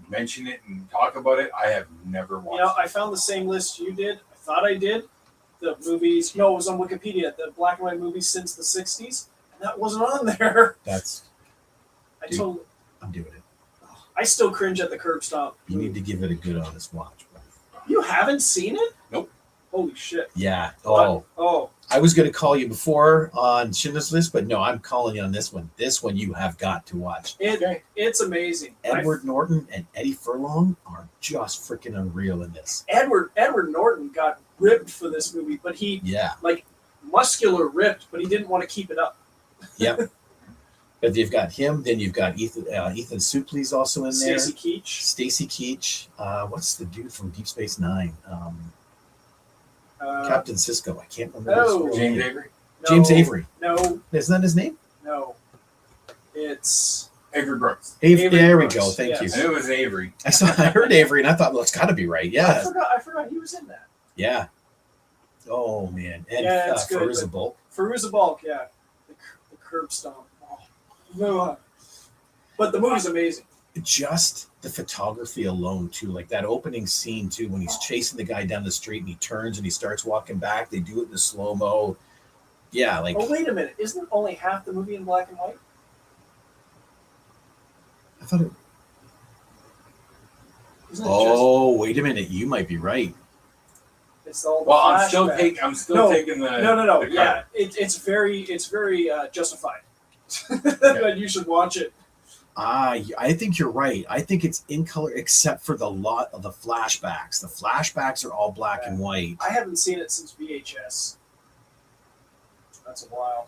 mention it and talk about it. I have never watched
You know,
it.
I found the same list you did. I thought I did. The movies, no, it was on Wikipedia. The black and white movies since the '60s, and that wasn't on there.
That's
I
Dude.
told,
I'm doing it.
I still cringe at the curb stomp.
You need to give it a good honest watch, bro.
You haven't seen it?
Nope.
Holy shit.
Yeah.
What? Oh.
I was going to call you before on Schindler's List, but no, I'm calling you on this one. This one you have got to watch.
It's amazing.
Edward Norton and Eddie Furlong are just freaking unreal in this.
Edward Norton got ripped for this movie, but he like muscular ripped, but he didn't want to keep it up.
Yep. But you've got him, then you've got Ethan Suplee's also in there. Stacy Keach. What's the dude from Deep Space Nine? Captain Sisko. I can't remember.
James Avery.
No,
James Avery.
No.
Isn't that his name?
No. It's
Avery Brooks.
There
Brooks.
we go. Thank you.
I knew it was Avery.
I heard Avery, and I thought, well, it's got to be right. Yeah.
I forgot he was in that.
Yeah. Oh man. And
it's good.
Fairuza Balk.
Fairuza Balk, yeah. The curb stomp. Oh. No. But the movie's amazing.
Just the photography alone too, like that opening scene too, when he's chasing the guy down the street and he turns and he starts walking back. They do it in the slow mo. Yeah, like.
Oh wait a minute! Isn't only half the movie in black and white?
I thought it. Oh, wait a minute! You might be right.
It's all.
Well, I'm still taking the.
No. Yeah, it's very justified. That you should watch it.
I think you're right. I think it's in color except for the lot of the flashbacks. The flashbacks are all black and white.
I haven't seen it since VHS. That's a while.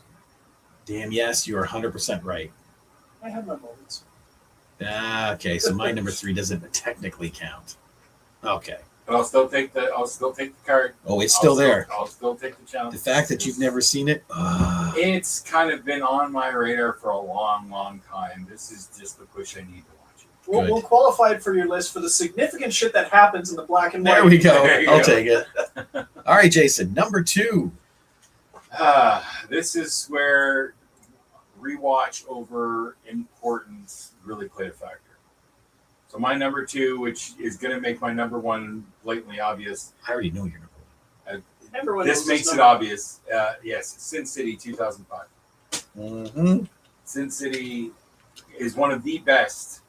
Damn, yes, you are 100% right.
I have my moments.
Okay, so my number 3 doesn't technically count. Okay.
But I'll still take the card.
Oh, it's still there.
I'll still take the challenge.
The fact that you've never seen it.
It's kind of been on my radar for a long, long time. This is just the push I need to watch it.
We'll qualify it for your list for the significant shit that happens in the black and white.
There we go. I'll take it. All right, Jason, number 2.
This is where rewatch over importance really played a factor. So my number 2, which is going to make my number 1 blatantly obvious.
I already know your number 1.
This makes it obvious. Yes, Sin City 2005.
Mm-hmm.
Sin City is one of the best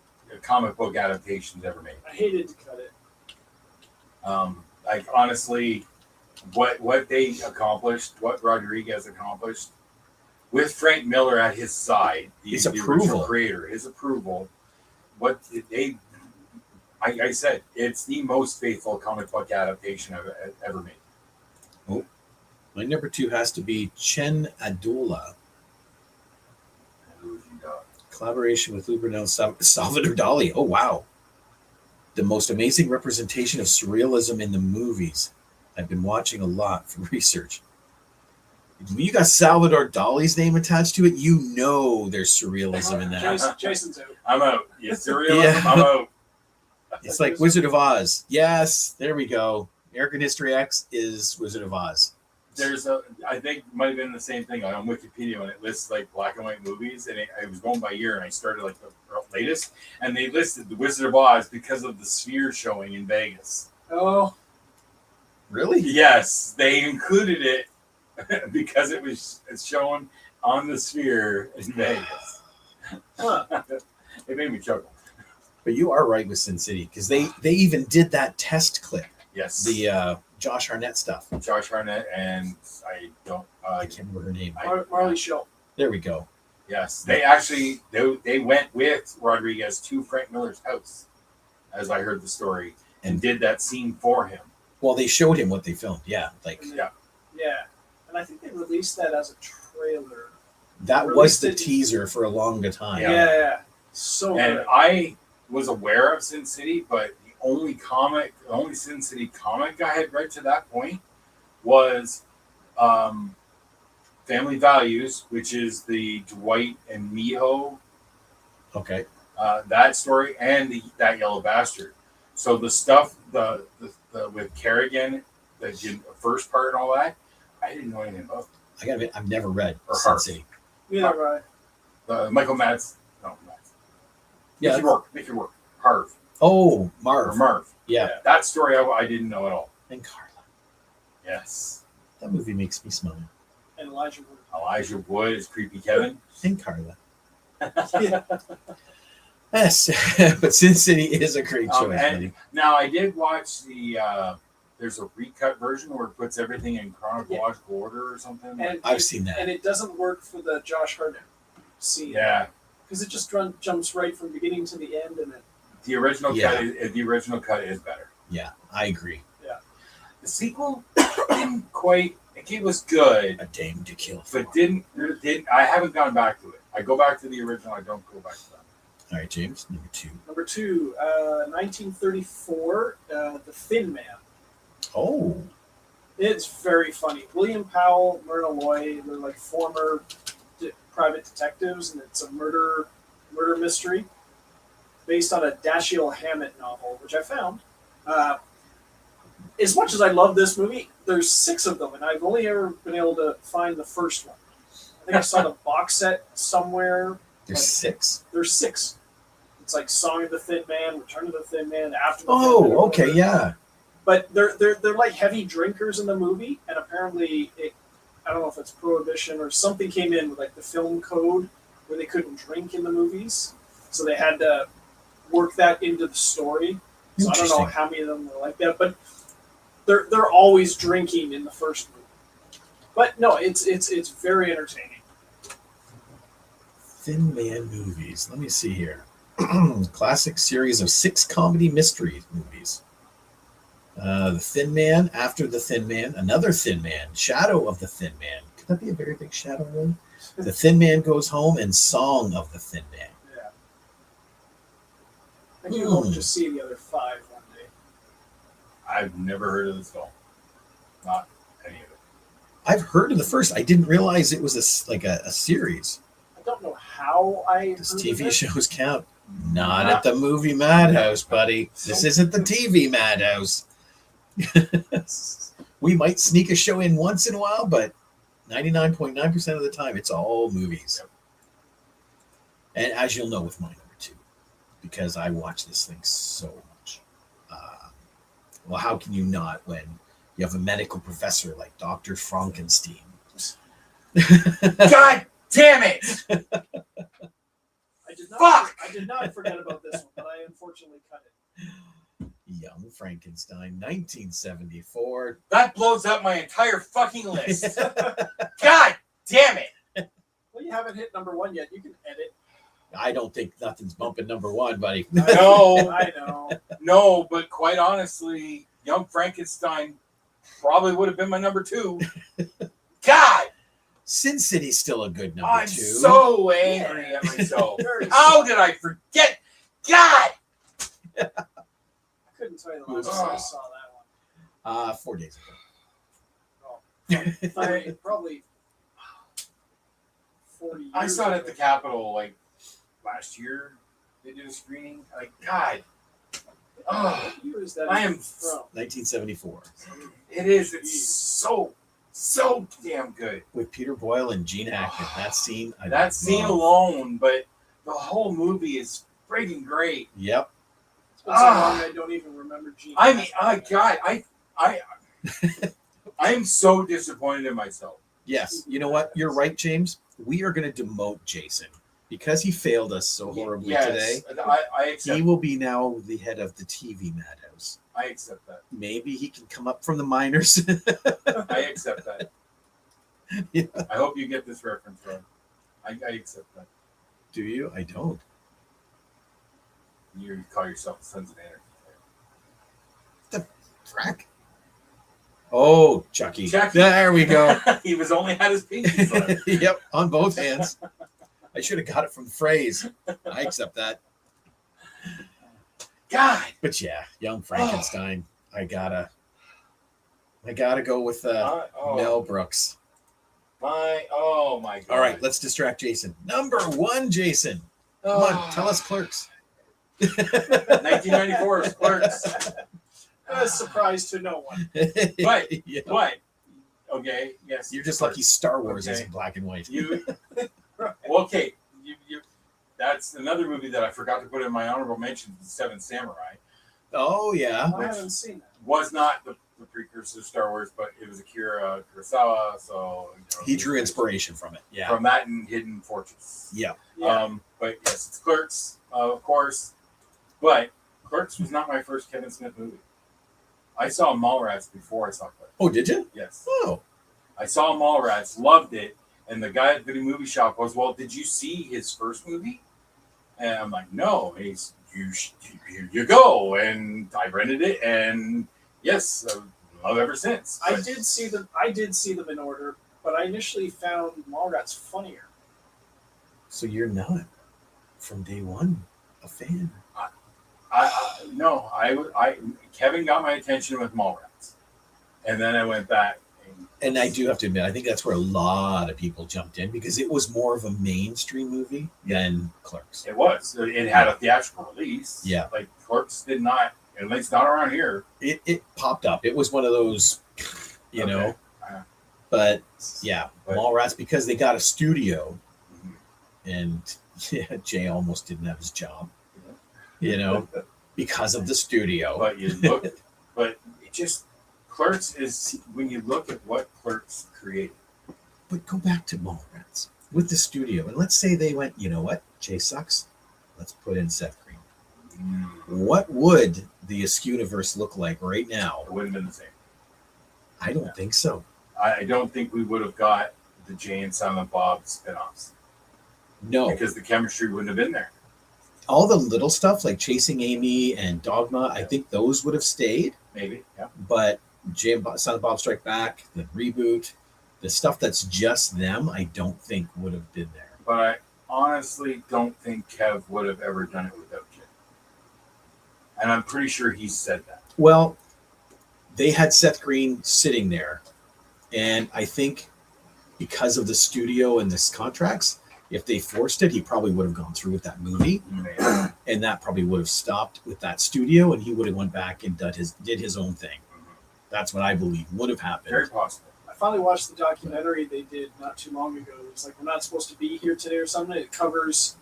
comic book adaptations ever made.
I hated to cut it.
Like honestly, what they accomplished, what Rodriguez accomplished, with Frank Miller at his side, the original creator, his approval. What they, I said, it's the most faithful comic book adaptation I've ever made.
Oh, my number 2 has to be Chen Adula. Collaboration with Lubrino Salvador Dali. Oh, wow. The most amazing representation of surrealism in the movies. I've been watching a lot for research. When you got Salvador Dali's name attached to it, you know there's surrealism in that.
Jason's out.
I'm out. Yeah, surrealism, I'm out.
It's like Wizard of Oz. Yes, there we go. American History X is Wizard of Oz.
I think it might have been the same thing on Wikipedia when it lists like black and white movies, and I was going by year, and I started like the latest, and they listed the Wizard of Oz because of the Sphere showing in Vegas.
Oh,
really?
Yes, they included it because it's shown on the Sphere in Vegas.
Huh.
It made me chuckle.
But you are right with Sin City because they even did that test clip.
Yes.
The Josh Hartnett stuff.
Josh Hartnett and I
can't remember her name.
Marley Shell.
There we go.
Yes, they actually they went with Rodriguez to Frank Miller's house, as I heard the story, and did that scene for him.
Well, they showed him what they filmed. Yeah,
yeah, and I think they released that as a trailer.
That was the teaser for a longer time.
Yeah. So
and
good.
I was aware of Sin City, but the only Sin City comic I had read to that point was Family Values, which is the Dwight and Miho.
Okay.
That story and that Yellow Bastard. So the stuff the with Kerrigan, the first part and all that, I didn't know anything about.
I've never read
Sin
City.
Yeah, right.
Michael Madsen. No, Madsen.
Yeah.
Make your work. Harv.
Oh, Marv.
Or Marv.
Yeah.
That story I didn't know at all.
And Carla.
Yes.
That movie makes me smile.
And Elijah Wood.
Elijah Wood is Creepy Kevin.
And Carla.
Yeah.
Yes, but Sin City is a great choice,
And
buddy.
now I did watch the. There's a recut version where it puts everything in chronological order or something.
And
I've seen that.
and it doesn't work for the Josh Hartnett scene.
Yeah,
because it just jumps right from beginning to the end, and then
the original
Yeah.
cut. The original cut is better.
Yeah, I agree.
The sequel didn't quite. It was good,
A Dame to Kill For.
but didn't. I haven't gone back to it. I go back to the original. I don't go back to that.
All right, James, number 2.
number 2, 1934, The Thin Man.
Oh,
It's very funny. William Powell, Myrna Loy, they're like former private detectives, and it's a murder mystery based on a Dashiell Hammett novel, which I found. As much as I love this movie, there's 6 of them, and I've only ever been able to find the first one. I think I saw the box set somewhere.
there's 6.
There's 6. It's like Song of the Thin Man, Return of the Thin Man, After the Thin Man,
Oh,
or
okay,
whatever.
yeah.
But they're like heavy drinkers in the movie, and apparently I don't know if it's prohibition or something came in with like the film code where they couldn't drink in the movies, so they had to work that into the story. So I don't know
Interesting.
how many of them were like that, but they're always drinking in the first movie. But no, it's very entertaining.
Thin Man movies. Let me see here. Classic series of 6 comedy mystery movies. The Thin Man, After the Thin Man, Another Thin Man, Shadow of the Thin Man. Could that be a very big shadow, really? The Thin Man Goes Home, and Song of the Thin Man.
Yeah. I do hope to see the other 5 one day.
I've never heard of this film. Not any of it.
I've heard of the first. I didn't realize it was a series.
I don't know how I
Does
heard of
TV
it.
shows count? Not at the Movie Madhouse, buddy. This isn't the TV Madhouse. We might sneak a show in once in a while, but 99.9% of the time, it's all movies. And as you'll know with my number 2, because I watch this thing so much. Well, how can you not when you have a medical professor like Dr. Frankenstein?
God damn it! Fuck!
I did not forget about this one, but I unfortunately cut it.
Young Frankenstein, 1974.
That blows up my entire fucking list. God damn it!
Well, you haven't hit number 1 yet. You can edit.
I don't think nothing's bumping number 1, buddy.
No.
I know.
No, but quite honestly, Young Frankenstein probably would have been my number 2. God!
Sin City's still a good number
I'm
2.
so angry at myself.
Very
How
sad.
did I forget? God!
I couldn't tell you the last time I saw that one.
4 days ago.
Probably 40 years
I saw it at
ago.
the Capitol like last year. They did a screening. Like, God. Oh,
What year is that
I am-
from?
1974.
it is. It's so damn good.
With Peter Boyle and Gene Hackman. That scene. I
That scene
love.
alone, but the whole movie is freaking great.
Yep.
It's been so long I don't even remember Gene.
I mean, God, I am so disappointed in myself.
Yes. You know what? You're right, James. We are going to demote Jason because he failed us so horribly today.
I accept.
He will be now the head of the TV Madhouse.
I accept that.
Maybe he can come up from the minors.
I accept that.
Yeah.
I hope you get this reference, Ron. I accept that.
Do you? I don't.
You call yourself Sons of Anarchy.
Frack. Oh, Chucky.
Chucky.
There we go.
He was only had his pinky slip.
Yep, on both hands. I should have got it from the phrase. I accept that.
God.
But yeah, Young Frankenstein. I gotta go with Mel Brooks.
Oh my God.
All right, let's distract Jason. Number 1, Jason. Come on, tell us Clerks.
1994 is Clerks.
A surprise to no one.
But
Yeah.
what? Okay. Yes.
You're just lucky Star Wars
Okay.
isn't black and white.
You. Well, okay. You. That's another movie that I forgot to put in my honorable mention. The Seventh Samurai
Oh yeah.
I haven't seen that.
was not the precursor to Star Wars, but it was Akira Kurosawa, so
He drew inspiration from it. Yeah.
from that and Hidden Fortress.
Yeah.
Yeah.
But yes, it's Clerks, of course. But Clerks was not my first Kevin Smith movie. I saw Mallrats before I saw Clerks.
Oh, did you?
Yes.
Oh.
I saw Mallrats, loved it, and the guy at the movie shop goes, "Well, did you see his first movie?" And I'm like, "No." And he's, "Here you go," and I rented it, and yes, I've loved ever since.
I did see them in order, but I initially found Mallrats funnier.
So you're not from day one a fan?
Kevin got my attention with Mallrats, and then I went back.
And I do have to admit, I think that's where a lot of people jumped in because it was more of a mainstream movie than Clerks.
It was. It had a theatrical release.
Yeah.
Like Clerks did not, at least not around here.
It popped up. It was one of those, you know. But yeah, Mallrats, because they got a studio, and yeah, Jay almost didn't have his job, you know, because of the studio.
But you look, but it just, Clerks is, when you look at what Clerks created.
But go back to Mallrats with the studio, and let's say they went, you know what, Jay sucks. Let's put in Seth Green. What would the Askewniverse look like right now?
It wouldn't have been the same.
I don't think so.
I don't think we would have got the Jay and Silent Bob spinoffs.
No.
Because the chemistry wouldn't have been there.
All the little stuff like Chasing Amy and Dogma, I think those would have stayed.
Maybe, yeah.
But Jay and Silent Bob Strike Back, the reboot, the stuff that's just them, I don't think would have been there.
But I honestly don't think Kev would have ever done it without Jay. And I'm pretty sure he said that.
Well, they had Seth Green sitting there. And I think because of the studio and this contracts, if they forced it, he probably would have gone through with that movie. And that probably would have stopped with that studio, and he would have went back and did his own thing. That's what I believe would have happened.
Very possible.
I finally watched the documentary they did not too long ago. It's like, we're not supposed to be here today or something. It covers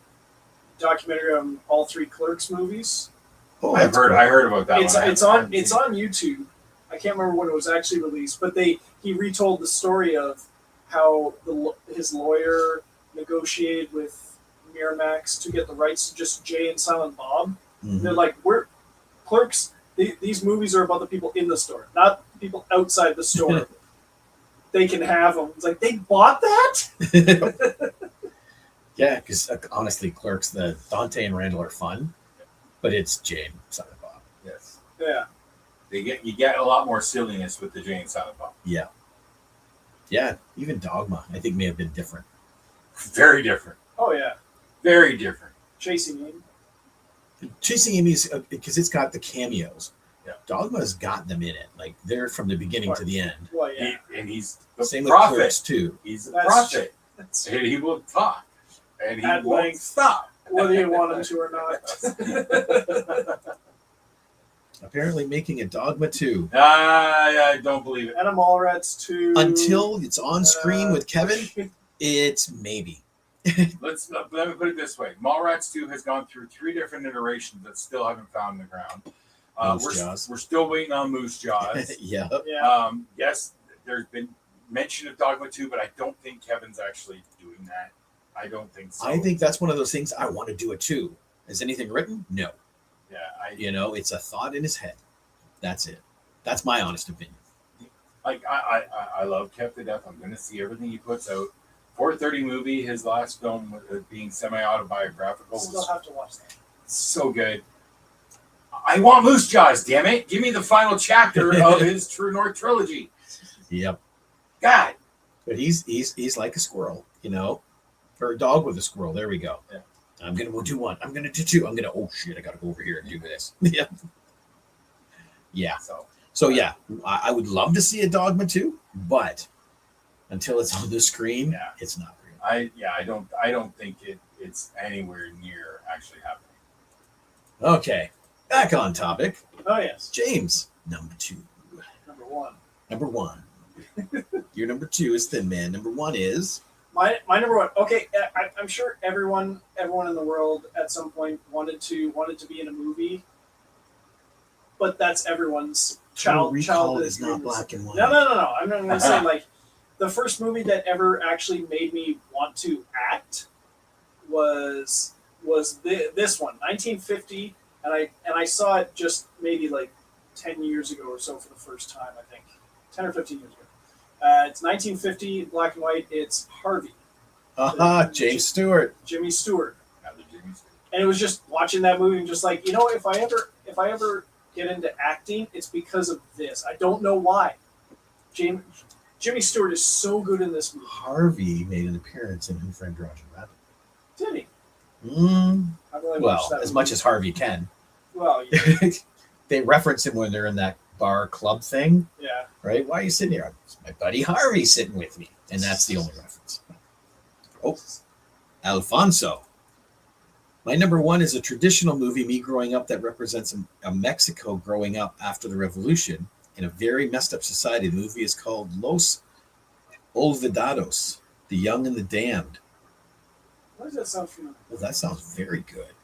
documentary on all three Clerks movies.
Oh,
I heard about that.
It's on YouTube. I can't remember when it was actually released, but he retold the story of how his lawyer negotiated with Miramax to get the rights to just Jay and Silent Bob.
Mm-hmm.
They're like, we're Clerks. These movies are about the people in the store, not people outside the store. They can have them. It's like, they bought that?
Yeah, because honestly, Clerks, the Dante and Randall are fun, but it's Jay and Silent Bob.
Yes.
Yeah.
You get a lot more silliness with the Jay and Silent Bob.
Yeah. Yeah, even Dogma, I think, may have been different.
Very different.
Oh, yeah.
Very different.
Chasing Amy.
Chasing Amy's, because it's got the cameos.
Yeah.
Dogma's got them in it. Like, they're from the beginning to the end.
Well, yeah.
And he's the
Same
prophet.
with Clerks, too.
He's the
That's
prophet.
That's
And he will talk. And he
At
won't
length.
stop.
whether you want him to or not.
Apparently making a Dogma 2.
I don't believe it.
And a Mallrats 2.
Until it's on screen with Kevin, it's maybe.
Let me put it this way. Mallrats 2 has gone through 3 different iterations that still haven't found the ground.
Moose
We're still waiting on Moose Jaws.
Yeah.
Yeah.
Yes, there's been mention of Dogma 2, but I don't think Kevin's actually doing that. I don't think so.
I think that's one of those things I want to do it too. Is anything written? No.
Yeah,
it's a thought in his head. That's it. That's my honest opinion.
I love Kev to death. I'm going to see everything he puts out. 4:30 movie, his last film being semi-autobiographical,
Still
was
have to watch that.
so good. I want Moose Jaws, damn it! Give me the final chapter of his True North trilogy.
Yep.
God.
But he's like a squirrel, or a dog with a squirrel. There we go.
Yeah.
I'm gonna do one. I'm gonna do 2. I'm gonna. Oh shit! I gotta go over here and do this. Yeah. Yeah. So yeah, I would love to see a Dogma 2, but until it's on the screen, it's not real.
I don't think it's anywhere near actually happening.
Okay, back on topic.
Oh, yes.
James, number 2.
Number 1.
Number 1. Your number 2 is Thin Man. Number 1 is
My number 1. Okay, I'm sure everyone in the world at some point wanted to be in a movie, but that's everyone's
Recall is not black and white.
No. I'm not going to say like the first movie that ever actually made me want to act was this one, 1950, and I saw it just maybe like 10 years ago or so for the first time. I think 10 or 15 years ago. It's 1950, black and white. It's Harvey.
James Stewart.
Jimmy Stewart.
Another Jimmy Stewart.
And it was just watching that movie and just like, you know, if I ever get into acting, it's because of this. I don't know why. Jimmy Stewart is so good in this movie.
Harvey made an appearance in Who Framed Roger Rabbit.
Did he?
I've only watched that as much as Harvey can.
Well, yeah.
They reference him when they're in that bar club thing.
Yeah.
Right? Why are you sitting here? It's my buddy Harvey sitting with me. And that's the only reference. Oh, Alfonso. My number one is a traditional movie, me growing up, that represents a Mexico growing up after the revolution in a very messed up society. The movie is called Los Olvidados, The Young and the Damned.
Why does that sound familiar?
Well, that sounds very good.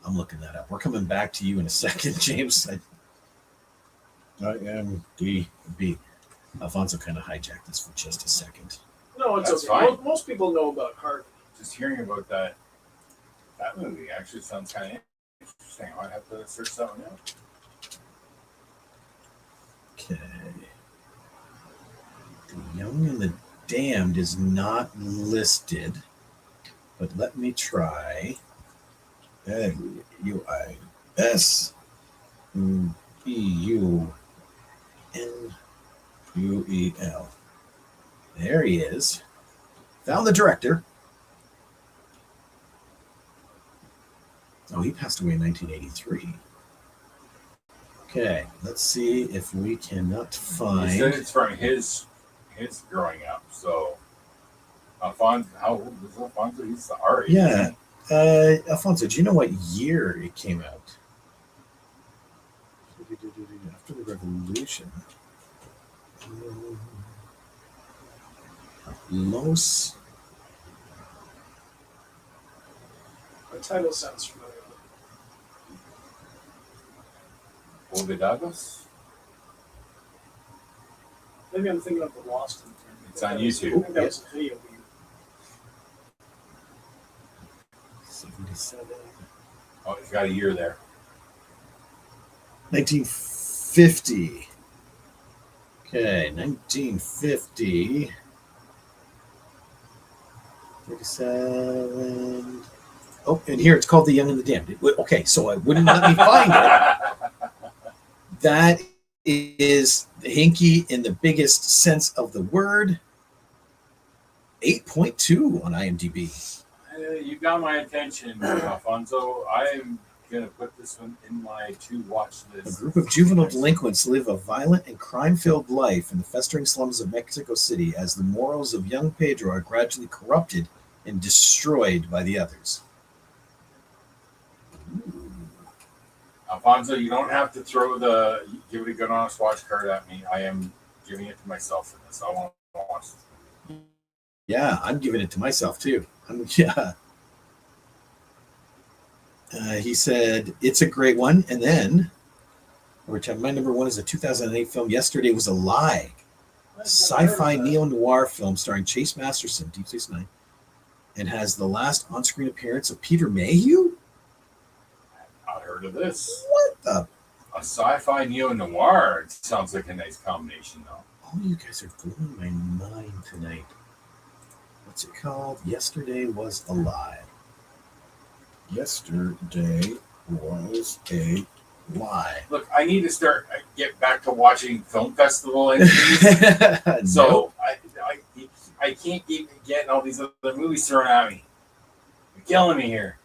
I'm looking that up. We're coming back to you in a second, James. IMDb. Alfonso kind of hijacked this for just a second.
No, it's
That's
okay.
fine.
Most people know about Harvey.
Just hearing about that movie actually sounds kind of interesting. I might have to search that one out.
Okay. The Young and the Damned is not listed, but let me try. UISBUNUEL. There he is. Found the director. Oh, he passed away in 1983. Okay, let's see if we cannot find.
He said it's from his growing up. So, Alfonso, how old is Alfonso? He's the R.
Yeah. Alfonso, do you know what year it came out? After the revolution. Los.
The title sounds familiar.
Olvidados?
Maybe I'm thinking of the Lost.
It's on YouTube.
I think that was a video.
77.
Oh, he's got a year there.
1950. Okay, 1950. 37. Oh, and here it's called The Young and the Damned. Okay, so I wouldn't let me find it. That is hinky in the biggest sense of the word. 8.2 on IMDb.
You got my attention, Alfonso. I'm going to put this one in my to-watch list.
A group of juvenile delinquents live a violent and crime-filled life in the festering slums of Mexico City as the morals of young Pedro are gradually corrupted and destroyed by the others.
Alfonso, you don't have to give it a good honest watch card at me. I am giving it to myself for this. I want to watch this.
Yeah, I'm giving it to myself too. Yeah. He said, it's a great one. And then, my number one is a 2008 film, Yesterday Was a Lie. Sci-fi neo-noir film starring Chase Masterson, Deep Space Nine, and has the last on-screen appearance of Peter Mayhew?
I've heard of this.
What the?
A sci-fi neo-noir. It sounds like a nice combination, though.
All you guys are blowing my mind tonight. What's it called? Yesterday Was a Lie. Yesterday Was a Lie.
Look, I need to get back to watching film festival entries. So
Nope.
I can't keep getting all these other movies thrown at me. You're killing me here.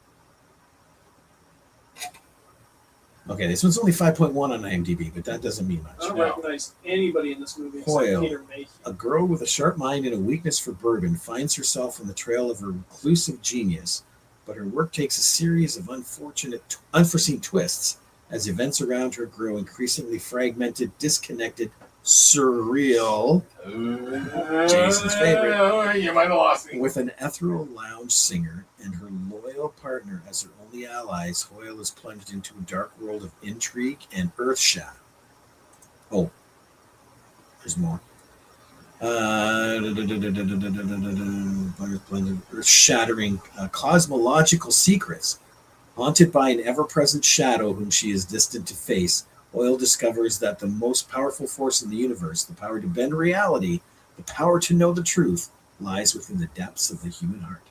Okay, this one's only 5.1 on IMDb, but that doesn't mean
I
much.
don't
No.
recognize anybody in this movie except
Hoyle.
Peter Mayhew.
A girl with a sharp mind and a weakness for bourbon finds herself on the trail of her reclusive genius, but her work takes a series of unforeseen twists as events around her grow increasingly fragmented, disconnected, surreal. Jason's favorite.
You might have lost me.
With an ethereal lounge singer and her loyal partner as her only allies, Hoyle is plunged into a dark world of intrigue and earthshatter. Oh, there's more. Earth-shattering cosmological secrets. Haunted by an ever-present shadow whom she is distant to face, Oil discovers that the most powerful force in the universe, the power to bend reality, the power to know the truth, lies within the depths of the human heart.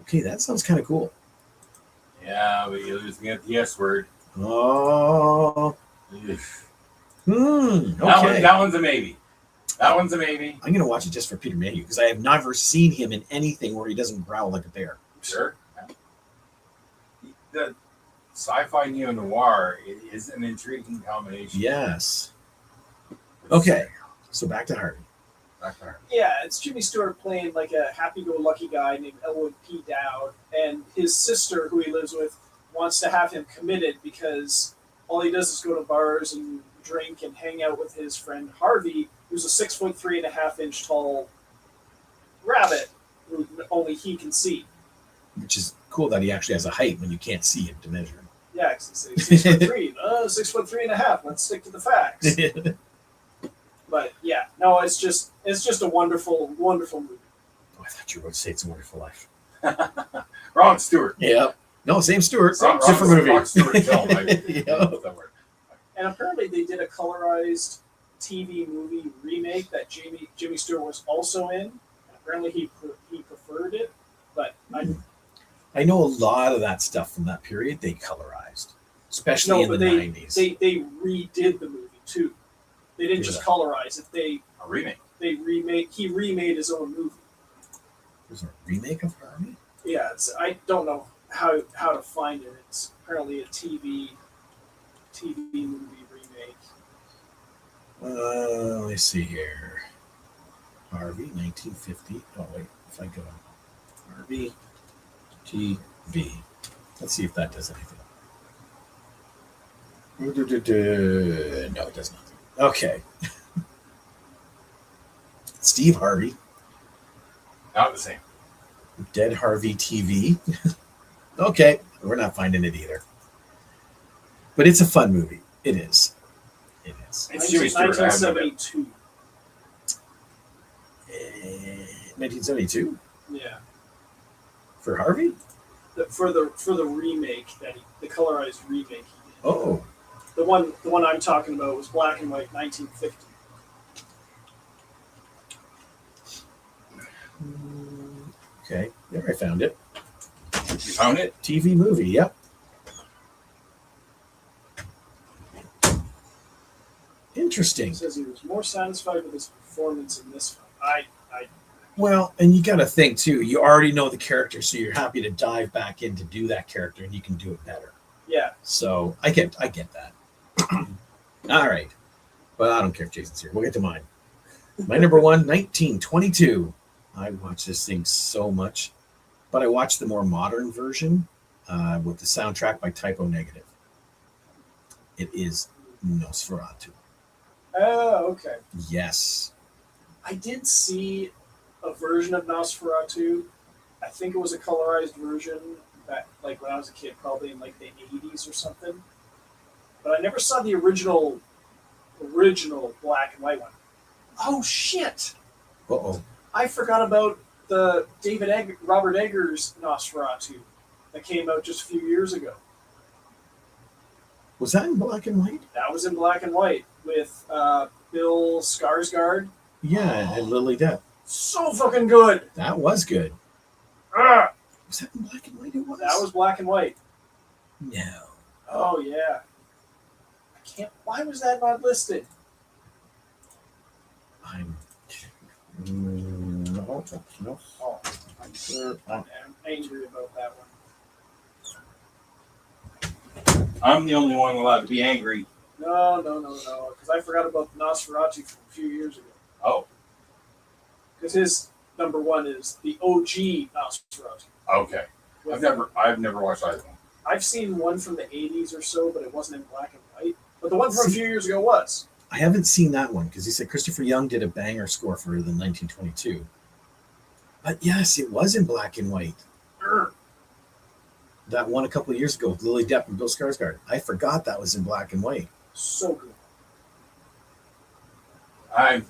Okay, that sounds kind of cool.
Yeah, but you're losing at the S word.
Oh,
Okay.
okay.
That one's a maybe. That one's a maybe.
I'm going to watch it just for Peter Mayhew because I have never seen him in anything where he doesn't growl like a bear.
Sure. The sci-fi neo-noir is an intriguing combination.
Yes. Okay, so back to Harvey.
Yeah, it's Jimmy Stewart playing like a happy-go-lucky guy named Elwood P. Dowd, and his sister, who he lives with, wants to have him committed because all he does is go to bars and drink and hang out with his friend Harvey, who's a 6'3.5" tall rabbit who only he can see.
Which is cool that he actually has a height when you can't see him to measure him.
Yeah, he's 6'3". 6'3.5". Let's stick to the facts. But yeah, no, it's just a wonderful, wonderful movie.
Oh, I thought you were going to say It's a Wonderful Life.
Ron Stewart.
Yeah. No, same Stewart.
Ron
Different movie.
Ron Stewart film.
Yeah.
And apparently they did a colorized TV movie remake that Jimmy Stewart was also in. And apparently he preferred it, but
I know a lot of that stuff from that period they colorized, especially in the 90s.
They redid the movie too. They didn't just colorize it.
A remake.
He remade his own movie.
There's a remake of Harvey?
Yeah, I don't know how to find it. It's apparently a TV movie remake.
Let me see here. Harvey, 1950. Oh wait, if I go Harvey TV. Let's see if that does anything. No, it does nothing. Okay. Steve Harvey.
Not the same.
Dead Harvey TV. Okay, we're not finding it either. But it's a fun movie. It is. It is.
It's Jimmy Stewart.
1972.
1972?
Yeah.
For Harvey?
For the remake the colorized remake he did.
Oh.
The one I'm talking about was black and white 1950.
Okay, there I found it.
You found it?
TV movie, yep. Interesting.
He says he was more satisfied with his performance in this film.
Well, and you got to think too. You already know the character, so you're happy to dive back in to do that character, and you can do it better.
Yeah.
So I get that. All right, but I don't care if Jason's here. We'll get to mine. My number one, 1922. I watched this thing so much, but I watched the more modern version with the soundtrack by Typo Negative. It is Nosferatu.
Oh, okay.
Yes.
I did see a version of Nosferatu. I think it was a colorized version back like when I was a kid, probably in like the 80s or something. But I never saw the original black and white one. Oh shit!
Uh-oh.
I forgot about the Robert Eggers Nosferatu that came out just a few years ago.
Was that in black and white?
That was in black and white with Bill Skarsgård.
Yeah, and Lily Depp.
So fucking good.
That was good.
Ah,
Was that in black and white? It was.
that was black and white.
No.
Oh yeah. I can't. Why was that not listed?
I'm. No.
Oh, I'm angry about that one.
I'm the only one allowed to be angry.
No. Because I forgot about Nosferatu from a few years ago.
Oh,
Because his number one is the OG Nosferatu.
okay. I've never watched either one.
I've seen one from the 80s or so, but it wasn't in black and white. But the one from a few years ago was.
I haven't seen that one because he said Christopher Young did a banger score for the 1922. But yes, it was in black and white. That one a couple of years ago with Lily Depp and Bill Skarsgård. I forgot that was in black and white.
So good.
I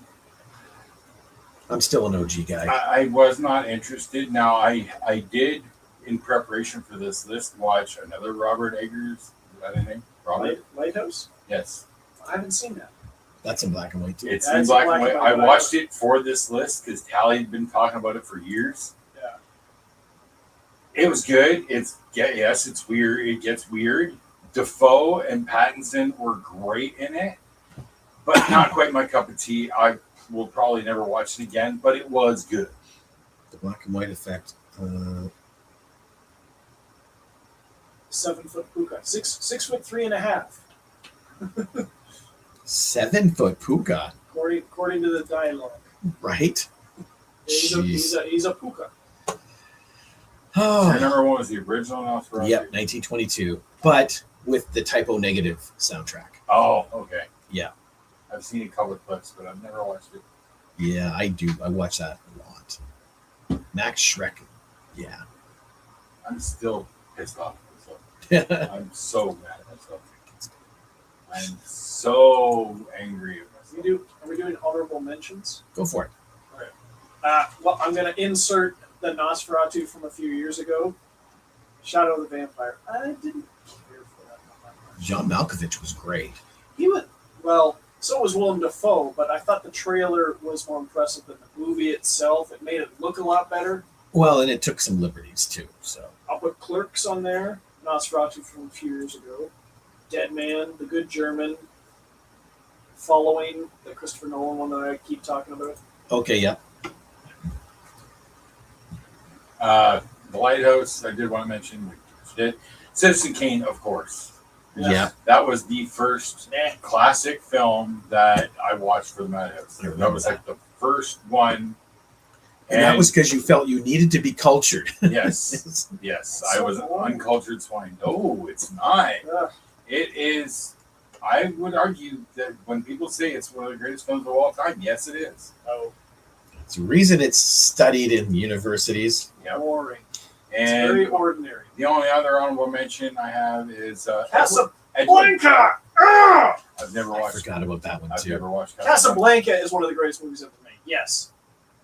I'm still an OG guy.
I was not interested. Now I did, in preparation for this list, watch another Robert Eggers. Is that his name? Robert.
Lighthouse.
Yes.
I haven't seen that.
That's in black and white too.
It's
Yeah,
in
it's
black
in
and white.
black and
I
white.
watched it for this list because Tally had been talking about it for years.
Yeah.
It was good. Yes, it's weird. It gets weird. Defoe and Pattinson were great in it, but not quite my cup of tea. I will probably never watch it again, but it was good.
The black and white effect.
7 foot puka. 6'3.5".
7 foot puka,
According to the dialogue.
right?
He's a puka.
I
Oh,
remember what was the original Nosferatu?
yep, 1922, but with the typo negative soundtrack.
Oh, okay.
Yeah.
I've seen a couple of clips, but I've never watched it.
Yeah, I do. I watch that a lot. Max Schreck. Yeah.
I'm still pissed off at myself. I'm so mad at myself. I'm so angry at myself.
Are we doing honorable mentions?
Go for it.
Well, I'm going to insert the Nosferatu from a few years ago. Shadow of the Vampire. I didn't care for that much.
John Malkovich was great.
He was, well, so was Willem Dafoe, but I thought the trailer was more impressive than the movie itself. It made it look a lot better.
Well, and it took some liberties too. So
I'll put Clerks on there. Nosferatu from a few years ago. Dead Man, The Good German, Following, the Christopher Nolan one that I keep talking about.
okay, yeah.
The Lighthouse, I did want to mention. We did. Citizen Kane, of course.
Yeah.
That was the first classic film that I watched for the Madhouse.
I remember
That was like the first one.
And that was because you felt you needed to be cultured.
Yes. Yes. I was an uncultured swine. No, it's not.
Ugh.
It is. I would argue that when people say it's one of the greatest films of all time, yes, it is.
Oh,
It's the reason it's studied in universities.
Yep.
boring. It's
And
very ordinary.
the only other honorable mention I have is
Casablanca!
I've never
I
watched.
forgot about that one
I've
too.
never watched
Casablanca is one of the greatest movies ever made. Yes.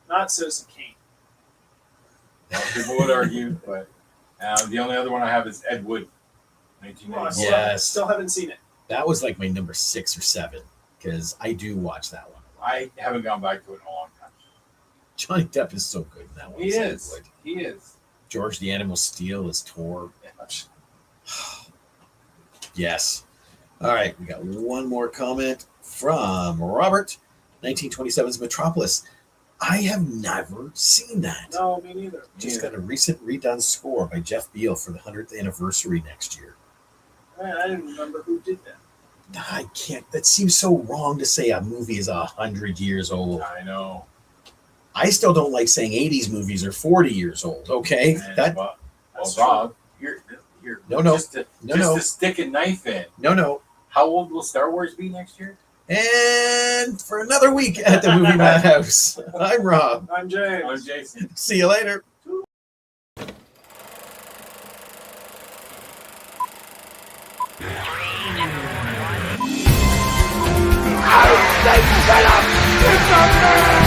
Not Citizen Kane.
A lot of people would argue, but the only other one I have is Ed Wood,
Oh, I
1990.
Yes.
still haven't seen it.
That was like my number 6 or 7 because I do watch that one.
I haven't gone back to it in a long time.
Johnny Depp is so good in that one.
He
so
is.
good.
He is.
George the Animal Steel is Tor. Yes. All right, we got one more comment from Robert. 1927's Metropolis. I have never seen that.
No, me neither.
Just got a recent redone score by Jeff Beal for the 100th anniversary next year.
I didn't remember who did that.
I can't. That seems so wrong to say a movie is 100 years old.
I know.
I still don't like saying 80s movies are 40 years old. Okay,
And,
that
well,
That's
Rob, you're
No, no.
just to stick a knife in.
no.
How old will Star Wars be next year?
And for another week at the Movie Madhouse, I'm Rob.
I'm James.
I'm Jason.
See you later.
Aus dem Keller! Hinter mir!